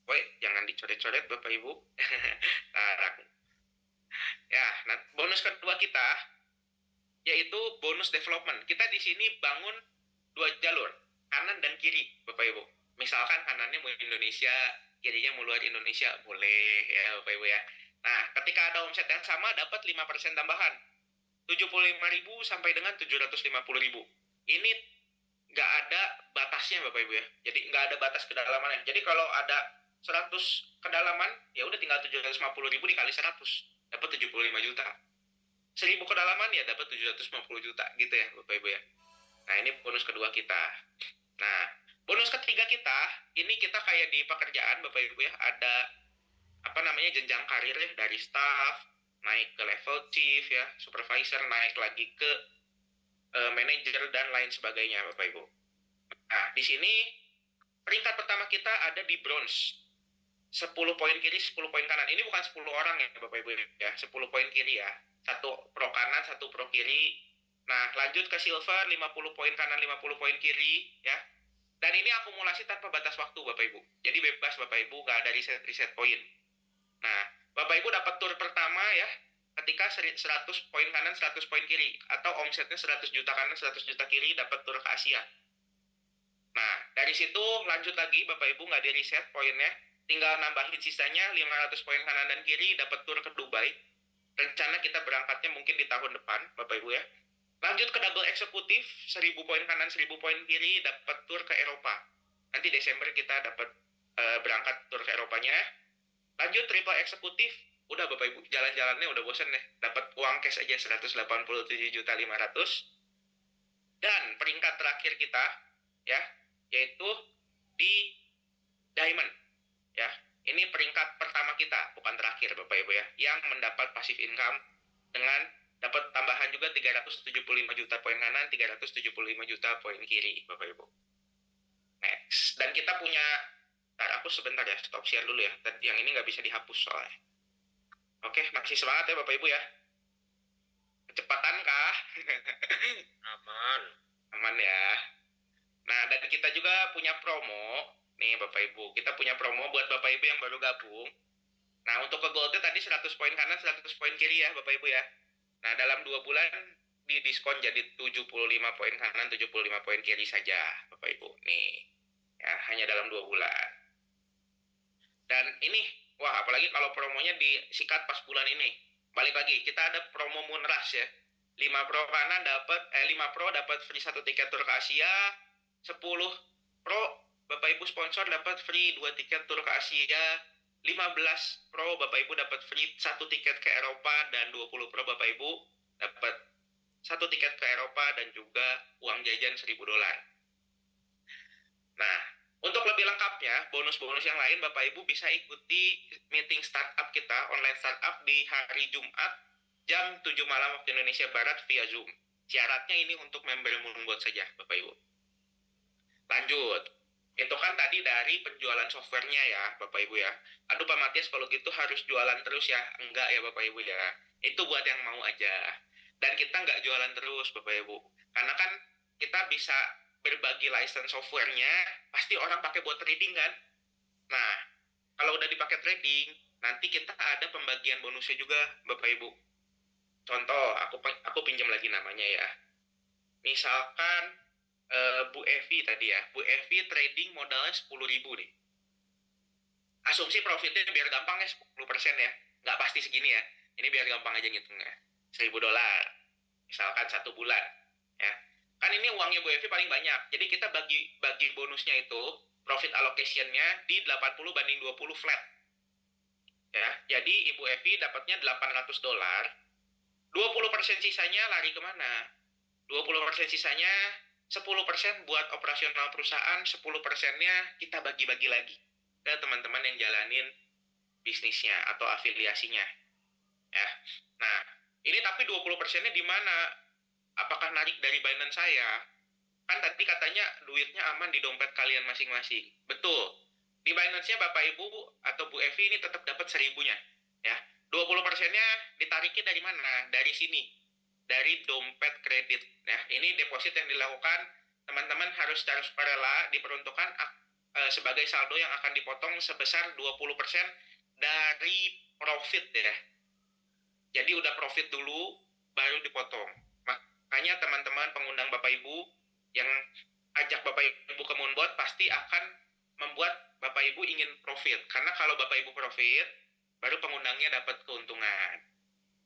Woi jangan dicoret-coret Bapak Ibu. Ya, nah bonus kedua kita yaitu bonus development. Kita di sini bangun 2 jalur, kanan dan kiri, Bapak Ibu. Misalkan kanannya mau Indonesia, kirinya mau luar Indonesia, boleh ya Bapak Ibu ya. Nah, ketika ada omset yang sama, dapat 5% tambahan. 75.000 sampai dengan 750.000. Ini nggak ada batasnya Bapak Ibu ya. Jadi nggak ada batas kedalamannya. Jadi kalau ada 100 kedalaman, ya udah tinggal 750.000 dikali 100, dapat 75 juta. 1.000 kedalaman ya dapat 750 juta gitu ya Bapak Ibu ya. Nah ini bonus kedua kita. Nah bonus ketiga kita, ini kita kayak di pekerjaan Bapak Ibu ya, ada apa namanya jenjang karir ya, dari staff naik ke level chief ya, supervisor, naik lagi ke manager dan lain sebagainya Bapak Ibu. Nah di sini peringkat pertama kita ada di bronze. 10 poin kiri, 10 poin kanan. Ini bukan 10 orang ya Bapak Ibu ya, 10 poin kiri ya. Satu pro kanan, satu pro kiri. Nah, lanjut ke silver, 50 poin kanan, 50 poin kiri ya. Dan ini akumulasi tanpa batas waktu Bapak Ibu. Jadi bebas Bapak Ibu, nggak ada reset poin. Nah, Bapak Ibu dapat tur pertama ya, ketika 100 poin kanan, 100 poin kiri. Atau omsetnya 100 juta kanan, 100 juta kiri, dapat tur ke Asia. Nah, dari situ lanjut lagi Bapak Ibu, nggak di reset poinnya. Tinggal nambahin sisanya 500 poin kanan dan kiri, dapat tur ke Dubai. Rencana kita berangkatnya mungkin di tahun depan Bapak Ibu ya. Lanjut ke double eksekutif, 1000 poin kanan, 1000 poin kiri, dapat tur ke Eropa. Nanti Desember kita dapat berangkat tur ke Eropanya. Lanjut triple eksekutif, udah Bapak Ibu, jalan-jalannya udah bosen deh. Dapat uang cash aja 187.500.000. Dan peringkat terakhir kita, ya, yaitu di Diamond. Ya, ini peringkat pertama kita, bukan terakhir Bapak Ibu ya, yang mendapat passive income dengan dapat tambahan juga 375 juta poin kanan, 375 juta poin kiri, Bapak Ibu. Next. Dan kita punya, aku sebentar ya, stop share dulu ya. Yang ini nggak bisa dihapus soalnya. Oke, masih semangat ya Bapak Ibu ya. Kecepatan kah? Aman. Aman ya. Nah, dan kita juga punya promo. Nih Bapak Ibu, kita punya promo buat Bapak Ibu yang baru gabung. Nah, untuk ke Goldnya tadi 100 poin kanan, 100 poin kiri ya Bapak Ibu ya. Nah, dalam 2 bulan di diskon jadi 75 poin kanan, 75 poin kiri saja Bapak Ibu. Nih, ya hanya dalam 2 bulan. Dan ini, wah apalagi kalau promonya disikat pas bulan ini. Balik lagi, kita ada promo Moonrush ya. 5 pro kanan dapat 5 pro dapat free 1 tiket tur ke Asia, 10 pro Bapak Ibu sponsor dapat free 2 tiket tur ke Asia, 15 pro Bapak Ibu dapat free 1 tiket ke Eropa, dan 20 pro Bapak Ibu dapat 1 tiket ke Eropa dan juga uang jajan $1.000. Nah, untuk lebih lengkapnya, bonus-bonus yang lain Bapak Ibu bisa ikuti meeting startup kita, online startup di hari Jumat jam 7 malam waktu Indonesia Barat via Zoom. Syaratnya ini untuk member Moonbot saja Bapak Ibu. Lanjut. Itu kan tadi dari penjualan softwarenya ya Bapak Ibu ya. Aduh Pak Matias kalau gitu harus jualan terus ya. Enggak ya Bapak Ibu ya. Itu buat yang mau aja. Dan kita nggak jualan terus Bapak Ibu. Karena kan kita bisa berbagi license softwarenya, pasti orang pakai buat trading kan. Nah, kalau udah dipakai trading, nanti kita ada pembagian bonusnya juga Bapak Ibu. Contoh, aku pinjam lagi namanya ya. Misalkan Bu Evi tadi ya, Bu Evi trading modalnya 10.000 nih. Asumsi profitnya biar gampang ya 10% ya, nggak pasti segini ya. Ini biar gampang aja ngitungnya. $1.000, misalkan 1 bulan ya. Kan ini uangnya Bu Evi paling banyak, jadi kita bagi bonusnya itu, profit allocation-nya di 80 banding 20 flat. Ya, jadi Ibu Evi dapatnya $800, 20% sisanya lari kemana? 20% sisanya 10% buat operasional perusahaan, 10%-nya kita bagi-bagi lagi ke teman-teman yang jalanin bisnisnya atau afiliasinya. Ya. Nah, ini tapi 20%-nya di mana? Apakah narik dari Binance saya? Kan tadi katanya duitnya aman di dompet kalian masing-masing. Betul. Di Binance-nya Bapak Ibu atau Bu Evi ini tetap dapat 1.000-nya. Ya. 20%-nya ditarikin dari mana? Dari sini. Dari dompet kredit. Nah, ini deposit yang dilakukan teman-teman harus secara sukarela diperuntukkan sebagai saldo yang akan dipotong sebesar 20% dari profit ya. Jadi udah profit dulu baru dipotong. Makanya teman-teman pengundang Bapak Ibu yang ajak Bapak Ibu ke Moonbot pasti akan membuat Bapak Ibu ingin profit. Karena kalau Bapak Ibu profit, baru pengundangnya dapat keuntungan.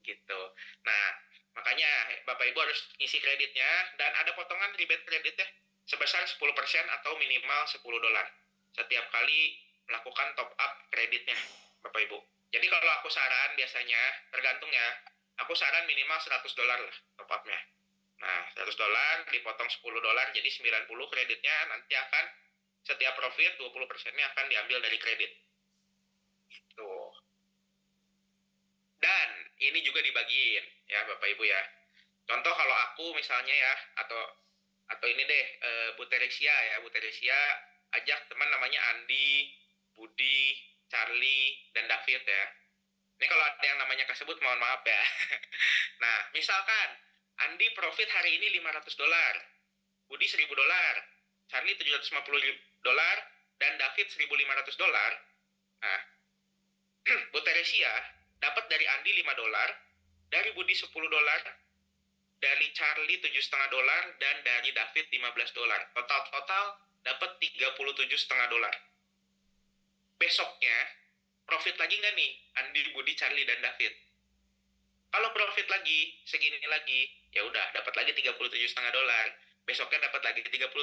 Gitu. Nah, makanya Bapak Ibu harus isi kreditnya, dan ada potongan rebate kredit ya, sebesar 10% atau minimal $10 setiap kali melakukan top up kreditnya Bapak Ibu. Jadi kalau aku saran biasanya, tergantung ya, aku saran minimal $100 lah top upnya. Nah, $100 dipotong $10, jadi 90 kreditnya, nanti akan setiap profit 20%-nya akan diambil dari kredit. Gitu. Dan ini juga dibagiin ya Bapak Ibu ya. Contoh kalau aku misalnya ya, atau ini deh, Bu Teresia ya, Bu Teresia ajak teman namanya Andi, Budi, Charlie, dan David ya. Ini kalau ada yang namanya kesebut, mohon maaf ya. Nah, misalkan Andi profit hari ini $500, Budi $1.000, Charlie $750, dan David $1.500. Nah, Bu Teresia dapat dari Andi $5, dari Budi $10, dari Charlie $7,5, dan dari David $15. Total dapat $37,5. Besoknya profit lagi nggak nih Andi, Budi, Charlie, dan David? Kalau profit lagi segini lagi, ya udah dapat lagi $37,5. Besoknya dapat lagi $37,5.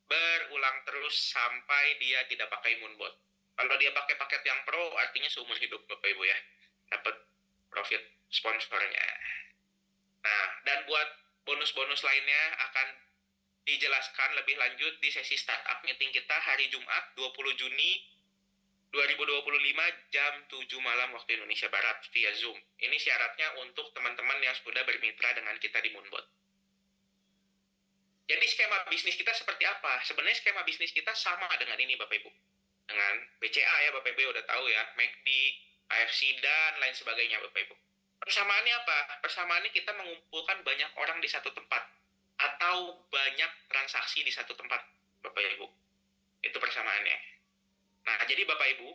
Berulang terus sampai dia tidak pakai Moonbot. Kalau dia pakai paket yang pro, artinya seumur hidup Bapak Ibu ya, dapat profit sponsornya. Nah, dan buat bonus-bonus lainnya akan dijelaskan lebih lanjut di sesi startup meeting kita hari Jumat 20 Juni 2025 jam 7 malam waktu Indonesia Barat via Zoom. Ini syaratnya untuk teman-teman yang sudah bermitra dengan kita di Moonbot. Jadi skema bisnis kita seperti apa? Sebenarnya skema bisnis kita sama dengan ini Bapak Ibu. Dengan BCA ya Bapak Ibu udah tahu ya, McD, AFC, dan lain sebagainya Bapak Ibu. Persamaannya apa? Persamaannya kita mengumpulkan banyak orang di satu tempat atau banyak transaksi di satu tempat Bapak Ibu. Itu persamaannya. Nah, jadi Bapak Ibu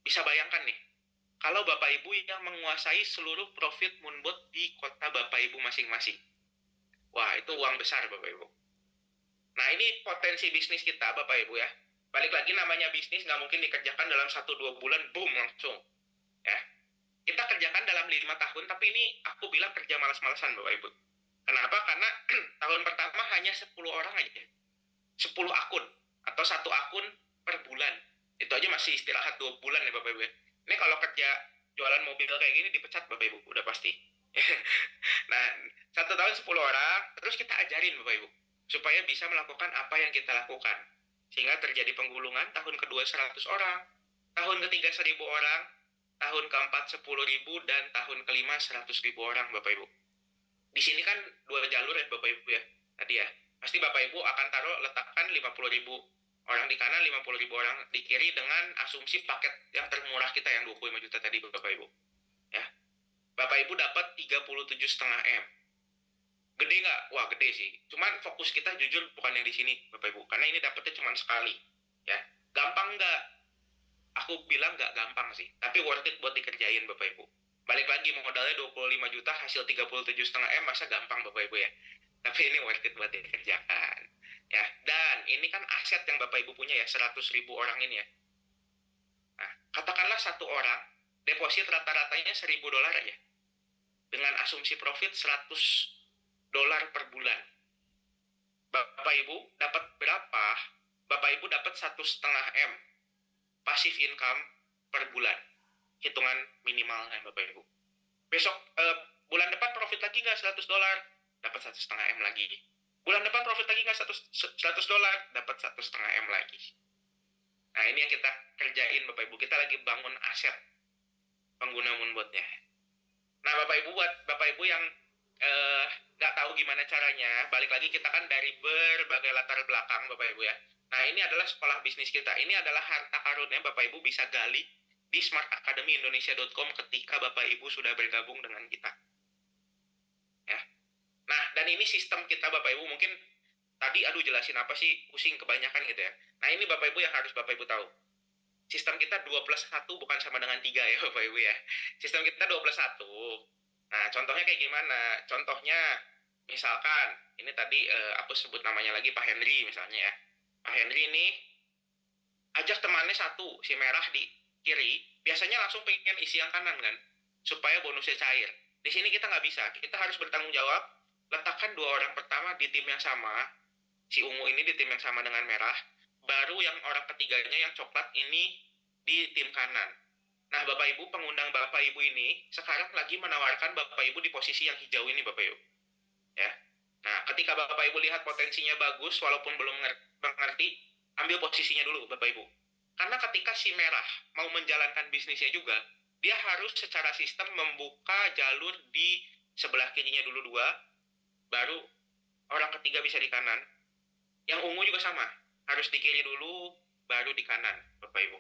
bisa bayangkan nih, kalau Bapak Ibu yang menguasai seluruh profit Moonbot di kota Bapak Ibu masing-masing. Wah, itu uang besar Bapak Ibu. Nah, ini potensi bisnis kita Bapak Ibu ya. Balik lagi namanya bisnis nggak mungkin dikerjakan dalam 1-2 bulan, boom, langsung. Ya. Kita kerjakan dalam 5 tahun, tapi ini aku bilang kerja malas-malasan Bapak Ibu. Kenapa? Karena tahun pertama hanya 10 orang aja. 10 akun, atau 1 akun per bulan. Itu aja masih istirahat 2 bulan ya Bapak Ibu ya. Ini kalau kerja jualan mobil kayak gini dipecat Bapak Ibu, udah pasti. Nah, 1 tahun 10 orang, terus kita ajarin Bapak Ibu, supaya bisa melakukan apa yang kita lakukan. Sehingga terjadi penggulungan, tahun kedua 100 orang, tahun ketiga 1.000 orang, tahun keempat 10.000, dan tahun kelima 100.000 orang Bapak Ibu. Di sini kan 2 jalur ya Bapak Ibu ya, tadi ya. Pasti Bapak Ibu akan letakkan 50.000 orang di kanan, 50.000 orang di kiri dengan asumsi paket yang termurah kita yang 25 juta tadi Bapak Ibu. Ya. Bapak Ibu dapat 37,5 M. Gede nggak? Wah gede sih. Cuman fokus kita jujur bukan yang di sini Bapak Ibu, karena ini dapetnya cuma sekali. Ya. Gampang nggak? Aku bilang nggak gampang sih, tapi worth it buat dikerjain Bapak Ibu. Balik lagi modalnya 25 juta, hasil 37,5 M, masa gampang Bapak Ibu ya. Tapi ini worth it buat dikerjakan. Ya, dan ini kan aset yang Bapak Ibu punya ya, 100.000 orang ini ya. Nah, katakanlah 1 orang deposit rata-ratanya $1.000 aja. Dengan asumsi profit $100 per bulan. Bapak Ibu dapat berapa? Bapak Ibu dapat 1,5 M passive income per bulan. Hitungan minimalnya Bapak Ibu. Besok bulan depan profit lagi nggak $100? Dapat 1,5 M lagi. Bulan depan profit lagi nggak $100? Dapat 1,5 M lagi. Nah, ini yang kita kerjain Bapak Ibu. Kita lagi bangun aset pengguna Moonbotnya. Nah, Bapak Ibu, buat Bapak Ibu yang nggak tahu gimana caranya, balik lagi kita kan dari berbagai latar belakang Bapak Ibu ya. Nah, ini adalah sekolah bisnis kita. Ini adalah harta karunnya Bapak Ibu bisa gali di smartacademyindonesia.com ketika Bapak Ibu sudah bergabung dengan kita. Ya. Nah, dan ini sistem kita Bapak Ibu, mungkin tadi jelasin apa sih, pusing kebanyakan gitu ya. Nah, ini Bapak Ibu yang harus Bapak Ibu tahu. Sistem kita 2+1 bukan sama dengan 3 ya Bapak Ibu ya. Sistem kita 2+1. Nah, contohnya kayak gimana? Contohnya, misalkan, ini tadi aku sebut namanya lagi Pak Henry misalnya ya. Pak Henry ini ajak temannya 1, si merah di kiri, biasanya langsung pengen isi yang kanan kan, supaya bonusnya cair. Di sini kita nggak bisa, kita harus bertanggung jawab, letakkan 2 orang pertama di tim yang sama, si ungu ini di tim yang sama dengan merah, baru yang orang ketiganya yang coklat ini di tim kanan. Nah, Bapak Ibu, pengundang Bapak Ibu ini sekarang lagi menawarkan Bapak Ibu di posisi yang hijau ini, Bapak Ibu. Ya. Nah, ketika Bapak Ibu lihat potensinya bagus, walaupun belum mengerti, ambil posisinya dulu, Bapak Ibu. Karena ketika si merah mau menjalankan bisnisnya juga, dia harus secara sistem membuka jalur di sebelah kirinya dulu 2, baru orang ketiga bisa di kanan. Yang ungu juga sama, harus di kiri dulu, baru di kanan, Bapak Ibu.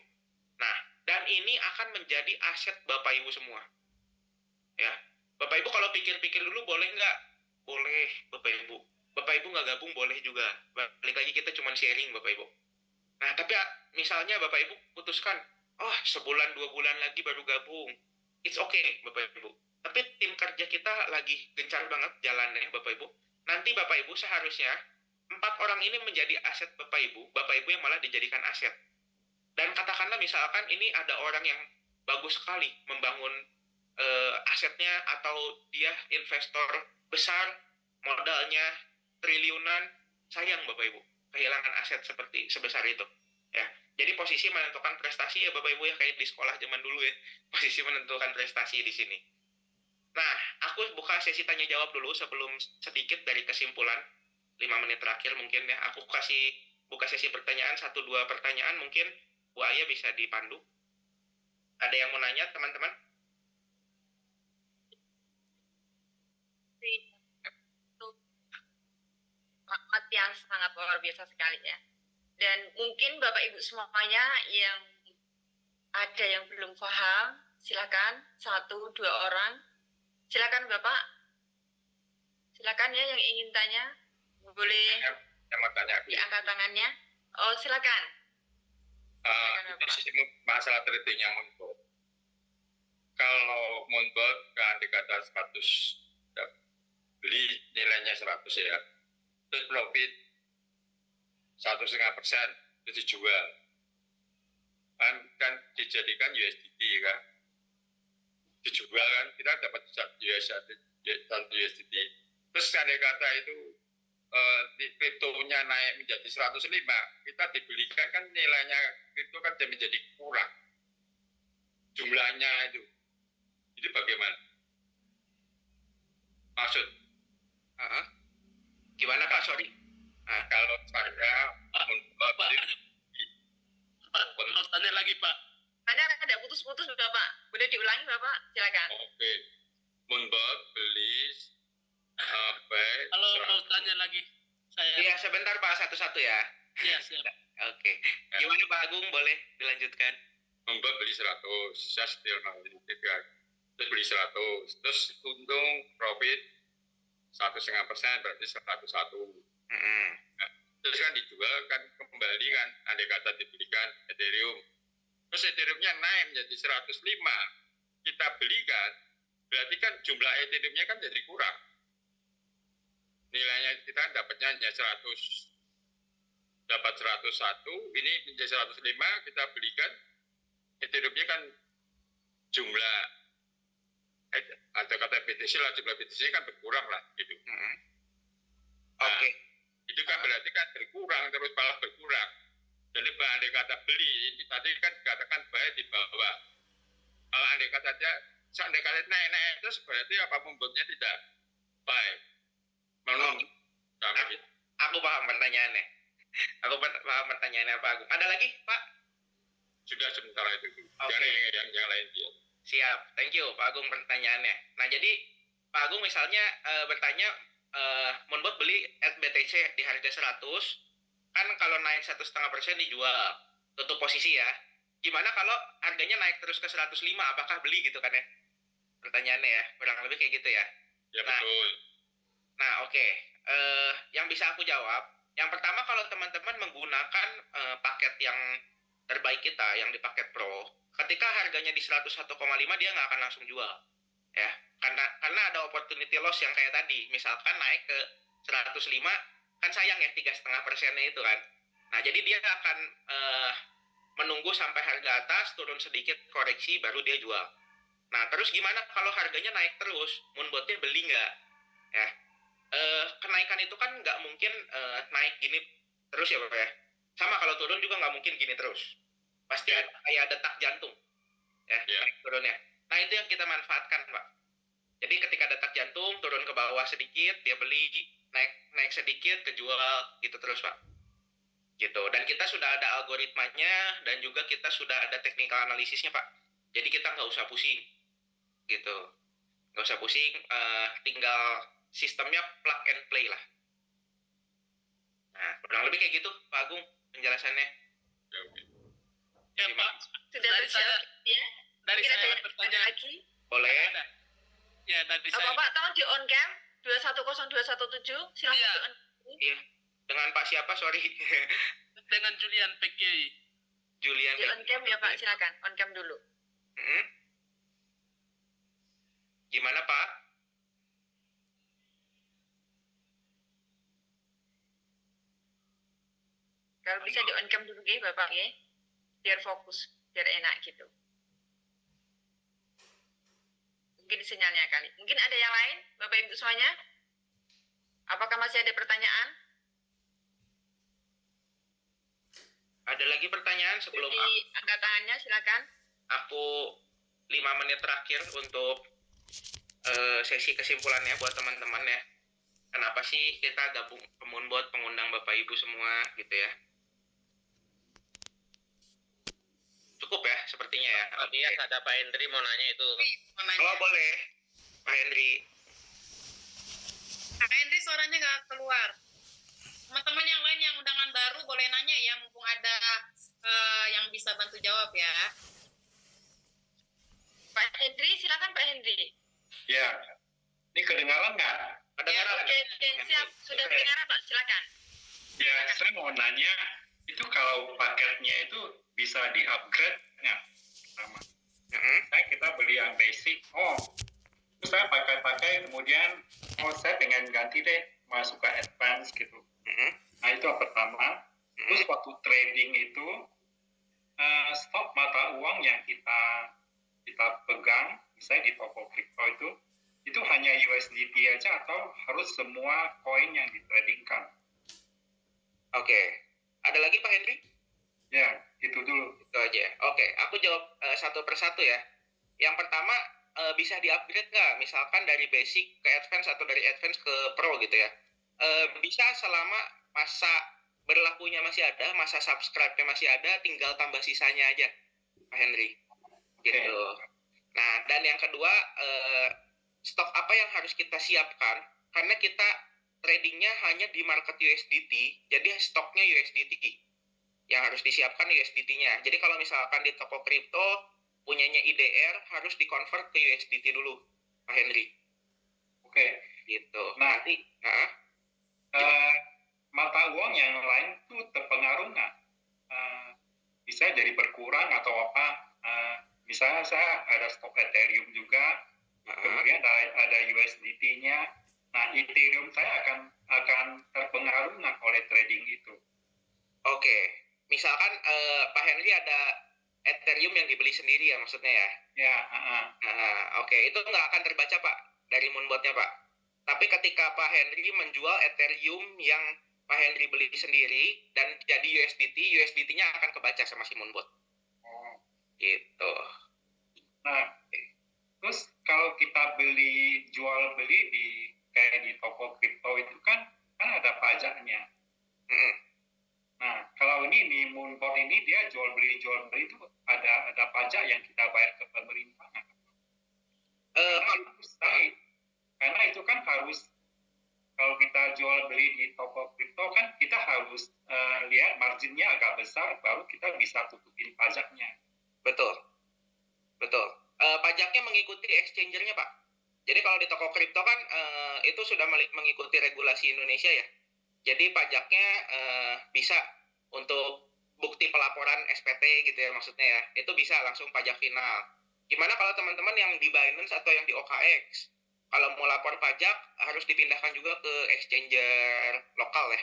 Nah, Dan ini akan menjadi aset Bapak Ibu semua. Ya, Bapak Ibu kalau pikir-pikir dulu boleh nggak? Boleh, Bapak Ibu. Bapak Ibu nggak gabung boleh juga. Balik lagi kita cuma sharing, Bapak Ibu. Nah, tapi misalnya Bapak Ibu putuskan, oh sebulan 2 bulan lagi baru gabung. It's okay, Bapak Ibu. Tapi tim kerja kita lagi gencar banget jalannya, Bapak Ibu. Nanti Bapak Ibu seharusnya 4 orang ini menjadi aset Bapak Ibu yang malah dijadikan aset. Dan katakanlah misalkan ini ada orang yang bagus sekali membangun asetnya, atau dia investor besar, modalnya triliunan, sayang Bapak Ibu kehilangan aset seperti sebesar itu. Ya, jadi posisi menentukan prestasi ya Bapak Ibu ya, kayak di sekolah zaman dulu ya, posisi menentukan prestasi di sini. Nah, aku buka sesi tanya jawab dulu sebelum sedikit dari kesimpulan 5 menit terakhir mungkin ya. Aku kasih buka sesi pertanyaan, 1-2 pertanyaan, mungkin Bu Aya bisa dipandu. Ada yang mau nanya teman-teman? Semangat yang sangat luar biasa sekali ya. Dan mungkin Bapak Ibu semuanya yang ada yang belum paham, silakan 1-2 orang. Silakan Bapak. Silakan ya yang ingin tanya. Boleh diangkat tangannya. Oh, silakan. Masalah tradingnya Moonbot. Kalau Moonbot kan dikata 100, beli nilainya 100 ya, terus profit 1,5% itu dijual, kan dijadikan USDT kan, dijual kan kita dapat USDT. Terus andai kata itu kriptonya naik menjadi 105, kita dibelikan kan nilainya kripto kan menjadi kurang jumlahnya itu. Jadi bagaimana? Maksud? Gimana Pak? Sorry. Kalau saya Pak, tanya lagi Pak. Ada putus-putus Bapak. Boleh diulangi Bapak? Silakan. Oke. Moonbot beli Halo, mau tanya lagi. Iya, sebentar Pak, satu-satu ya. Iya, siap. Oke. Gimana Pak Agung, boleh dilanjutkan? Moonbot beli 100, saya setir kan. Terus beli 100, terus untung profit 1,5%, berarti 101. Terus kan dijual kan kembali kan, andai kata dibelikan Ethereum. Terus Ethereum-nya naik menjadi 105, kita belikan, berarti kan jumlah Ethereum-nya kan jadi kurang. Nilainya kita kan dapatnya hanya 100, dapat 101, ini menjadi 105, kita belikan, Ethereum-nya kan jumlah, ada kata BTC lah, jumlah BTC kan berkurang lah gitu. Oke. Itu kan berarti kan berkurang, terus malah berkurang. Jadi andai kata beli, ini tadi kan dikatakan baik di bawah. Kalau andai kata naik-naik terus berarti apa membuatnya tidak baik. Aku paham pertanyaannya. Paham pertanyaannya Pak Agung. Ada lagi Pak? Sudah sementara itu. Jangan yang lain dia. Siap, thank you Pak Agung pertanyaannya. Nah jadi Pak Agung misalnya bertanya, Moonbot beli BTC di harga 100, kan kalau naik 1,5% dijual, tutup posisi ya. Gimana kalau harganya naik terus ke 105, apakah beli gitu kan ya? Pertanyaannya ya, kurang lebih kayak gitu ya. Ya betul. Nah oke. Yang bisa aku jawab, yang pertama kalau teman-teman menggunakan paket yang terbaik kita, yang di paket Pro, ketika harganya di 101,5 dia nggak akan langsung jual. Ya, karena ada opportunity loss yang kayak tadi, misalkan naik ke 105, kan sayang ya 3,5%-nya itu kan. Nah jadi dia akan menunggu sampai harga atas turun sedikit koreksi baru dia jual. Nah terus gimana kalau harganya naik terus, Moonbotnya beli nggak? Ya, kenaikan itu kan nggak mungkin naik gini terus ya Pak ya. Sama kalau turun juga nggak mungkin gini terus. Pasti ada kayak detak jantung, ya naik turunnya. Nah itu yang kita manfaatkan Pak. Jadi ketika detak jantung turun ke bawah sedikit, dia beli, naik sedikit, kejual gitu terus Pak. Gitu. Dan kita sudah ada algoritmanya dan juga kita sudah ada technical analisisnya Pak. Jadi kita nggak usah pusing, gitu. Nggak usah pusing, tinggal sistemnya plug and play lah. Nah kurang lebih kayak gitu Pak Agung penjelasannya. Ya Pak, Sudah dari bersiap saya, ya? dari Mungkin ada saya yang pertanyaan. lagi? Boleh. Ada. Ya, dari saya. Bapak tolong di on cam 210217 silakan Iya. di on. Iya. Dengan Pak siapa? Sorry. Dengan Julian PKI. Julian. Di on cam ya Pak, silakan on cam dulu. Gimana Pak? Kalau bisa di on cam dulu ya Bapak ya, biar fokus, biar enak gitu. Mungkin sinyalnya kali. Mungkin ada yang lain, Bapak Ibu semuanya? Apakah masih ada pertanyaan? Ada lagi pertanyaan sebelum angkat tangannya, silakan. Aku 5 menit terakhir untuk sesi kesimpulannya buat teman-teman ya. Kenapa sih kita gabung ke Moonbot, pengundang Bapak Ibu semua gitu ya? Cukup ya sepertinya ya. Oke, ada Pak Hendri mau nanya itu. Oh boleh, Pak Hendri. Pak Hendri suaranya nggak keluar. Teman-teman yang lain yang undangan baru boleh nanya ya, mumpung ada yang bisa bantu jawab ya. Pak Hendri, silakan Pak Hendri. Ya, ini kedengaran nggak? Kedengaran. Oke, siap. Sudah kedengaran Pak, silakan. Ya, saya mau nanya, itu kalau paketnya itu bisa di-upgrade nggak? Sama. Kita beli yang basic, terus saya pakai, kemudian, saya pengen ganti deh, masuk ke advance gitu. Nah, itu yang pertama. Terus waktu trading itu, stok mata uang yang kita pegang, misalnya di toko kripto itu hanya USDT aja atau harus semua koin yang ditradingkan? Oke. Ada lagi Pak Hendri? Ya, itu dulu. Itu aja. Oke, aku jawab satu persatu ya. Yang pertama, bisa di-upgrade nggak? Misalkan dari basic ke advance atau dari advance ke pro gitu ya. Bisa selama masa berlakunya masih ada, masa subscribe-nya masih ada, tinggal tambah sisanya aja, Pak Hendri. Gitu. Nah, dan yang kedua, stok apa yang harus kita siapkan? Karena kita tradingnya hanya di market USDT, jadi stoknya USDT. Yang harus disiapkan USDT-nya. Jadi kalau misalkan di toko kripto, punyanya IDR, harus di-convert ke USDT dulu, Pak Hendri. Oke. Gitu. Nah, nanti, mata uang yang lain tuh terpengaruh nggak? Bisa jadi berkurang atau apa? Misalnya saya ada stok Ethereum juga, kemudian ada USDT-nya. Nah, Ethereum saya akan terpengaruh nggak oleh trading itu? Oke. Misalkan Pak Henry ada Ethereum yang dibeli sendiri ya maksudnya ya? Ya. Oke. Itu nggak akan terbaca Pak dari Moonbot-nya Pak. Tapi ketika Pak Henry menjual Ethereum yang Pak Henry beli sendiri dan jadi USDT-nya akan kebaca sama si Moonbot. Gitu. Nah, terus kalau kita jual beli kayak di toko kripto itu kan ada pajaknya. Nah, kalau ini di Moonbot ini dia jual beli itu ada pajak yang kita bayar ke pemerintah. Karena itu kan harus, kalau kita jual beli di toko kripto kan kita harus lihat marginnya agak besar baru kita bisa tutupin pajaknya. Betul. Pajaknya mengikuti exchanger-nya Pak. Jadi kalau di toko kripto kan itu sudah mengikuti regulasi Indonesia ya. Jadi pajaknya bisa untuk bukti pelaporan SPT gitu ya maksudnya ya. Itu bisa langsung pajak final. Gimana kalau teman-teman yang di Binance atau yang di OKX? Kalau mau lapor pajak harus dipindahkan juga ke exchanger lokal ya.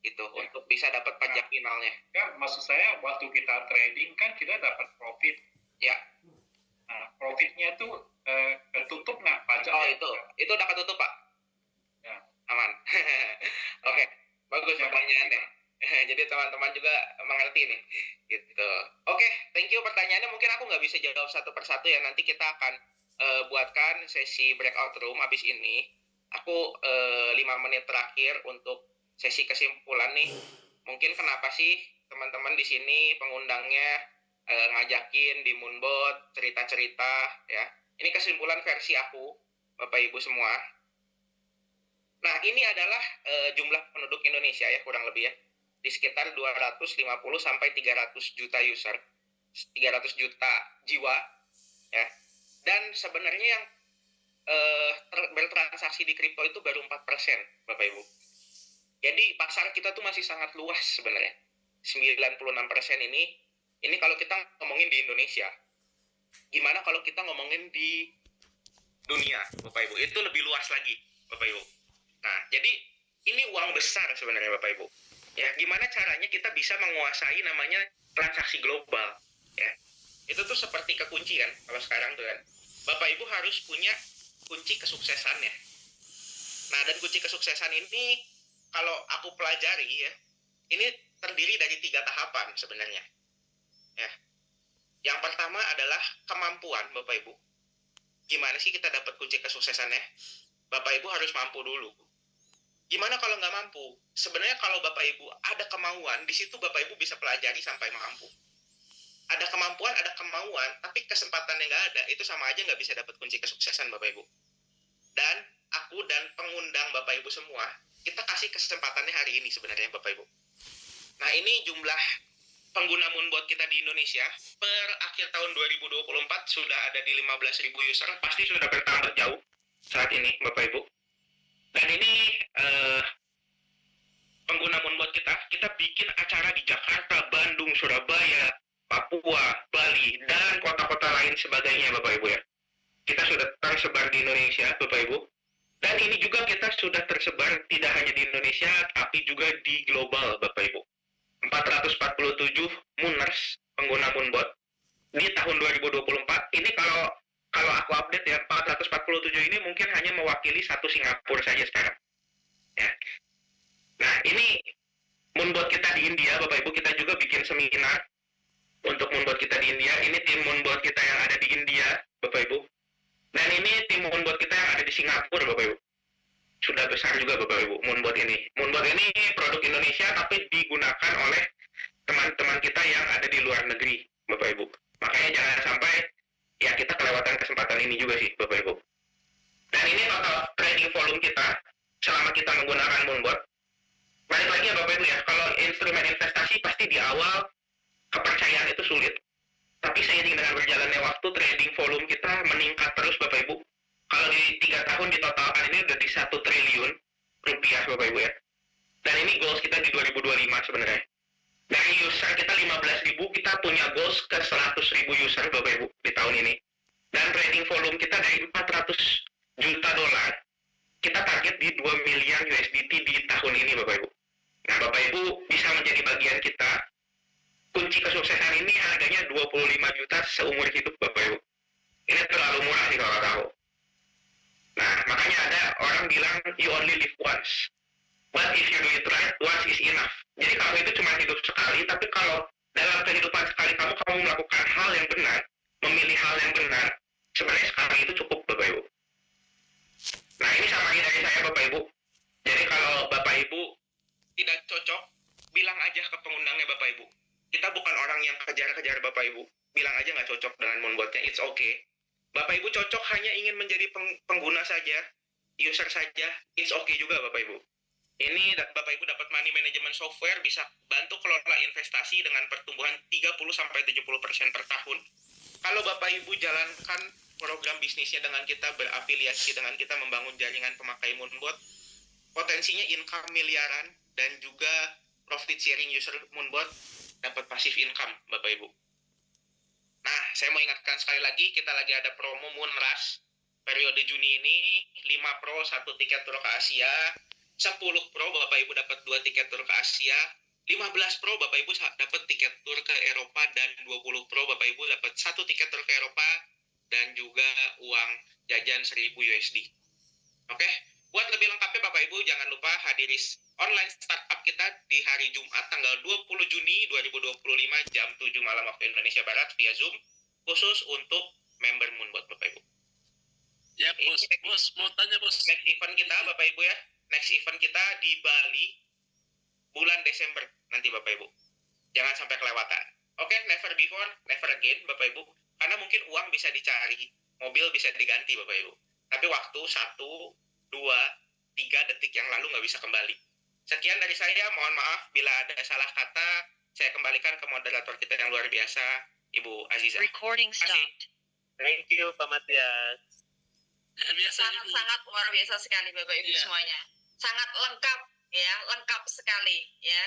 Gitu, ya. Untuk bisa dapat pajak finalnya. Ya, maksud saya waktu kita trading kan kita dapat profit. Ya. Nah, profitnya tuh ketutup nggak pajak? Itu udah ketutup Pak. Ya. Aman. Oke, bagus pertanyaannya. Jadi teman-teman juga mengerti nih. Gitu. Oke, thank you pertanyaannya. Mungkin aku nggak bisa jawab satu persatu ya. Nanti kita akan buatkan sesi breakout room abis ini. Aku 5 menit terakhir untuk sesi kesimpulan nih. Mungkin kenapa sih teman-teman di sini pengundangnya ngajakin di Moonbot cerita-cerita ya. Ini kesimpulan versi aku, Bapak Ibu semua. Nah, ini adalah jumlah penduduk Indonesia ya kurang lebih ya. Di sekitar 250 sampai 300 juta user. 300 juta jiwa, ya. Dan sebenarnya yang bertransaksi di kripto itu baru 4%, Bapak Ibu. Jadi pasar kita tuh masih sangat luas sebenarnya. 96% ini kalau kita ngomongin di Indonesia. Gimana kalau kita ngomongin di dunia, Bapak Ibu? Itu lebih luas lagi, Bapak Ibu. Nah, jadi ini uang besar sebenarnya, Bapak Ibu. Ya, gimana caranya kita bisa menguasai namanya transaksi global, ya. Itu tuh seperti kekunci kan, kalau sekarang tuh kan. Bapak Ibu harus punya kunci kesuksesannya. Nah, dan kunci kesuksesan ini kalau aku pelajari ya, ini terdiri dari 3 tahapan sebenarnya. Ya. Yang pertama adalah kemampuan, Bapak Ibu. Gimana sih kita dapat kunci kesuksesannya? Bapak Ibu harus mampu dulu. Gimana kalau nggak mampu? Sebenarnya kalau Bapak Ibu ada kemauan, di situ Bapak Ibu bisa pelajari sampai mampu. Ada kemampuan, ada kemauan, tapi kesempatannya nggak ada, itu sama aja nggak bisa dapat kunci kesuksesan, Bapak Ibu. Dan aku dan pengundang Bapak Ibu semua, kita kasih kesempatannya hari ini sebenarnya, Bapak Ibu. Nah, ini jumlah pengguna Moonbot kita di Indonesia per akhir tahun 2024 sudah ada di 15.000 user, pasti sudah bertambah jauh saat ini, Bapak Ibu. Dan ini pengguna Moonbot kita bikin acara di Jakarta, Bandung, Surabaya, Papua, Bali, dan kota-kota lain sebagainya, Bapak Ibu ya. Kita sudah tersebar di Indonesia, Bapak Ibu. Dan ini juga kita sudah tersebar tidak hanya di Indonesia, tapi juga di global, Bapak Ibu. 447 Mooners, pengguna Moonbot. Di tahun 2024, ini kalau aku update ya, 447 ini mungkin hanya mewakili satu Singapura saja sekarang. Ya. Nah, ini Moonbot kita di India, Bapak Ibu, kita juga bikin seminar untuk Moonbot kita di India. Ini tim Moonbot kita yang ada di India, Bapak Ibu. Dan ini tim Moonbot kita yang ada di Singapura, Bapak Ibu. Sudah besar juga, Bapak Ibu, Moonbot ini. Moonbot ini produk Indonesia, tapi digunakan oleh teman-teman kita yang ada di luar negeri, Bapak Ibu. Makanya jangan sampai ya kita kelewatan kesempatan ini juga sih, Bapak Ibu. Dan ini total trading volume kita selama kita menggunakan Moonbot. Balik lagi ya, Bapak Ibu ya, kalau instrumen investasi pasti di awal kepercayaan itu sulit. Tapi seiring dengan berjalannya waktu, trading volume kita meningkat terus, Bapak Ibu. Kalau di 3 tahun ditotalkan ini udah di 1 triliun rupiah, Bapak Ibu ya. Dan ini goals kita di 2025 sebenarnya. Dari user kita 15.000, kita punya goals ke 100.000 user, Bapak Ibu, di tahun ini. Dan trading volume kita dari 400 juta dolar, kita target di 2 miliar USDT di tahun ini, Bapak Ibu. Nah, Bapak Ibu bisa menjadi bagian kita. Kunci kesuksesan ini harganya 25 juta seumur hidup, Bapak Ibu. Ini terlalu murah sih kalau tahu. Nah, makanya ada orang bilang, you only live once. But if you do it right, once is enough. Jadi kamu itu cuma hidup sekali, tapi kalau dalam kehidupan sekali kamu melakukan hal yang benar, memilih hal yang benar, sebenarnya sekali itu cukup, Bapak Ibu. Nah, ini sama dari saya, Bapak Ibu. Jadi kalau Bapak Ibu tidak cocok, bilang aja ke pengundangnya, Bapak Ibu. Kita bukan orang yang kejar-kejar, Bapak Ibu. Bilang aja nggak cocok dengan Moonbotnya, it's okay. Bapak Ibu cocok hanya ingin menjadi pengguna saja, user saja, it's okay juga, Bapak Ibu. Ini Bapak Ibu dapat money management software, bisa bantu kelola investasi dengan pertumbuhan 30-70% per tahun. Kalau Bapak Ibu jalankan program bisnisnya dengan kita, berafiliasi dengan kita, membangun jaringan pemakai Moonbot, potensinya income miliaran dan juga profit sharing user Moonbot, dapat passive income, Bapak Ibu. Nah, saya mau ingatkan sekali lagi, kita lagi ada promo Moonrush. Periode Juni ini, 5 Pro 1 tiket tur ke Asia, 10 Pro Bapak Ibu dapat 2 tiket tur ke Asia, 15 Pro Bapak Ibu dapat tiket tur ke Eropa, dan 20 Pro Bapak Ibu dapat 1 tiket tur ke Eropa, dan juga uang jajan 1.000 USD. Oke? Buat lebih lengkapnya Bapak Ibu, jangan lupa hadiri online startup kita di hari Jumat tanggal 20 Juni 2025 jam 7 malam waktu Indonesia Barat via Zoom, khusus untuk member Moonbot, Bapak Ibu. Ya, bos, mau tanya, bos. Next event kita, Bapak Ibu ya, next event kita di Bali bulan Desember nanti, Bapak Ibu. Jangan sampai kelewatan. Oke, never before, never again, Bapak Ibu. Karena mungkin uang bisa dicari, mobil bisa diganti, Bapak Ibu. Tapi waktu 1, 2, 3 detik yang lalu nggak bisa kembali. Sekian dari saya, mohon maaf bila ada salah kata. Saya kembalikan ke moderator kita yang luar biasa, Ibu Aziza. Recording stopped. Thank you Pak Matias. Biasa Ibu. Sangat luar biasa sekali Bapak Ibu Iya. semuanya. Sangat lengkap ya, lengkap sekali ya.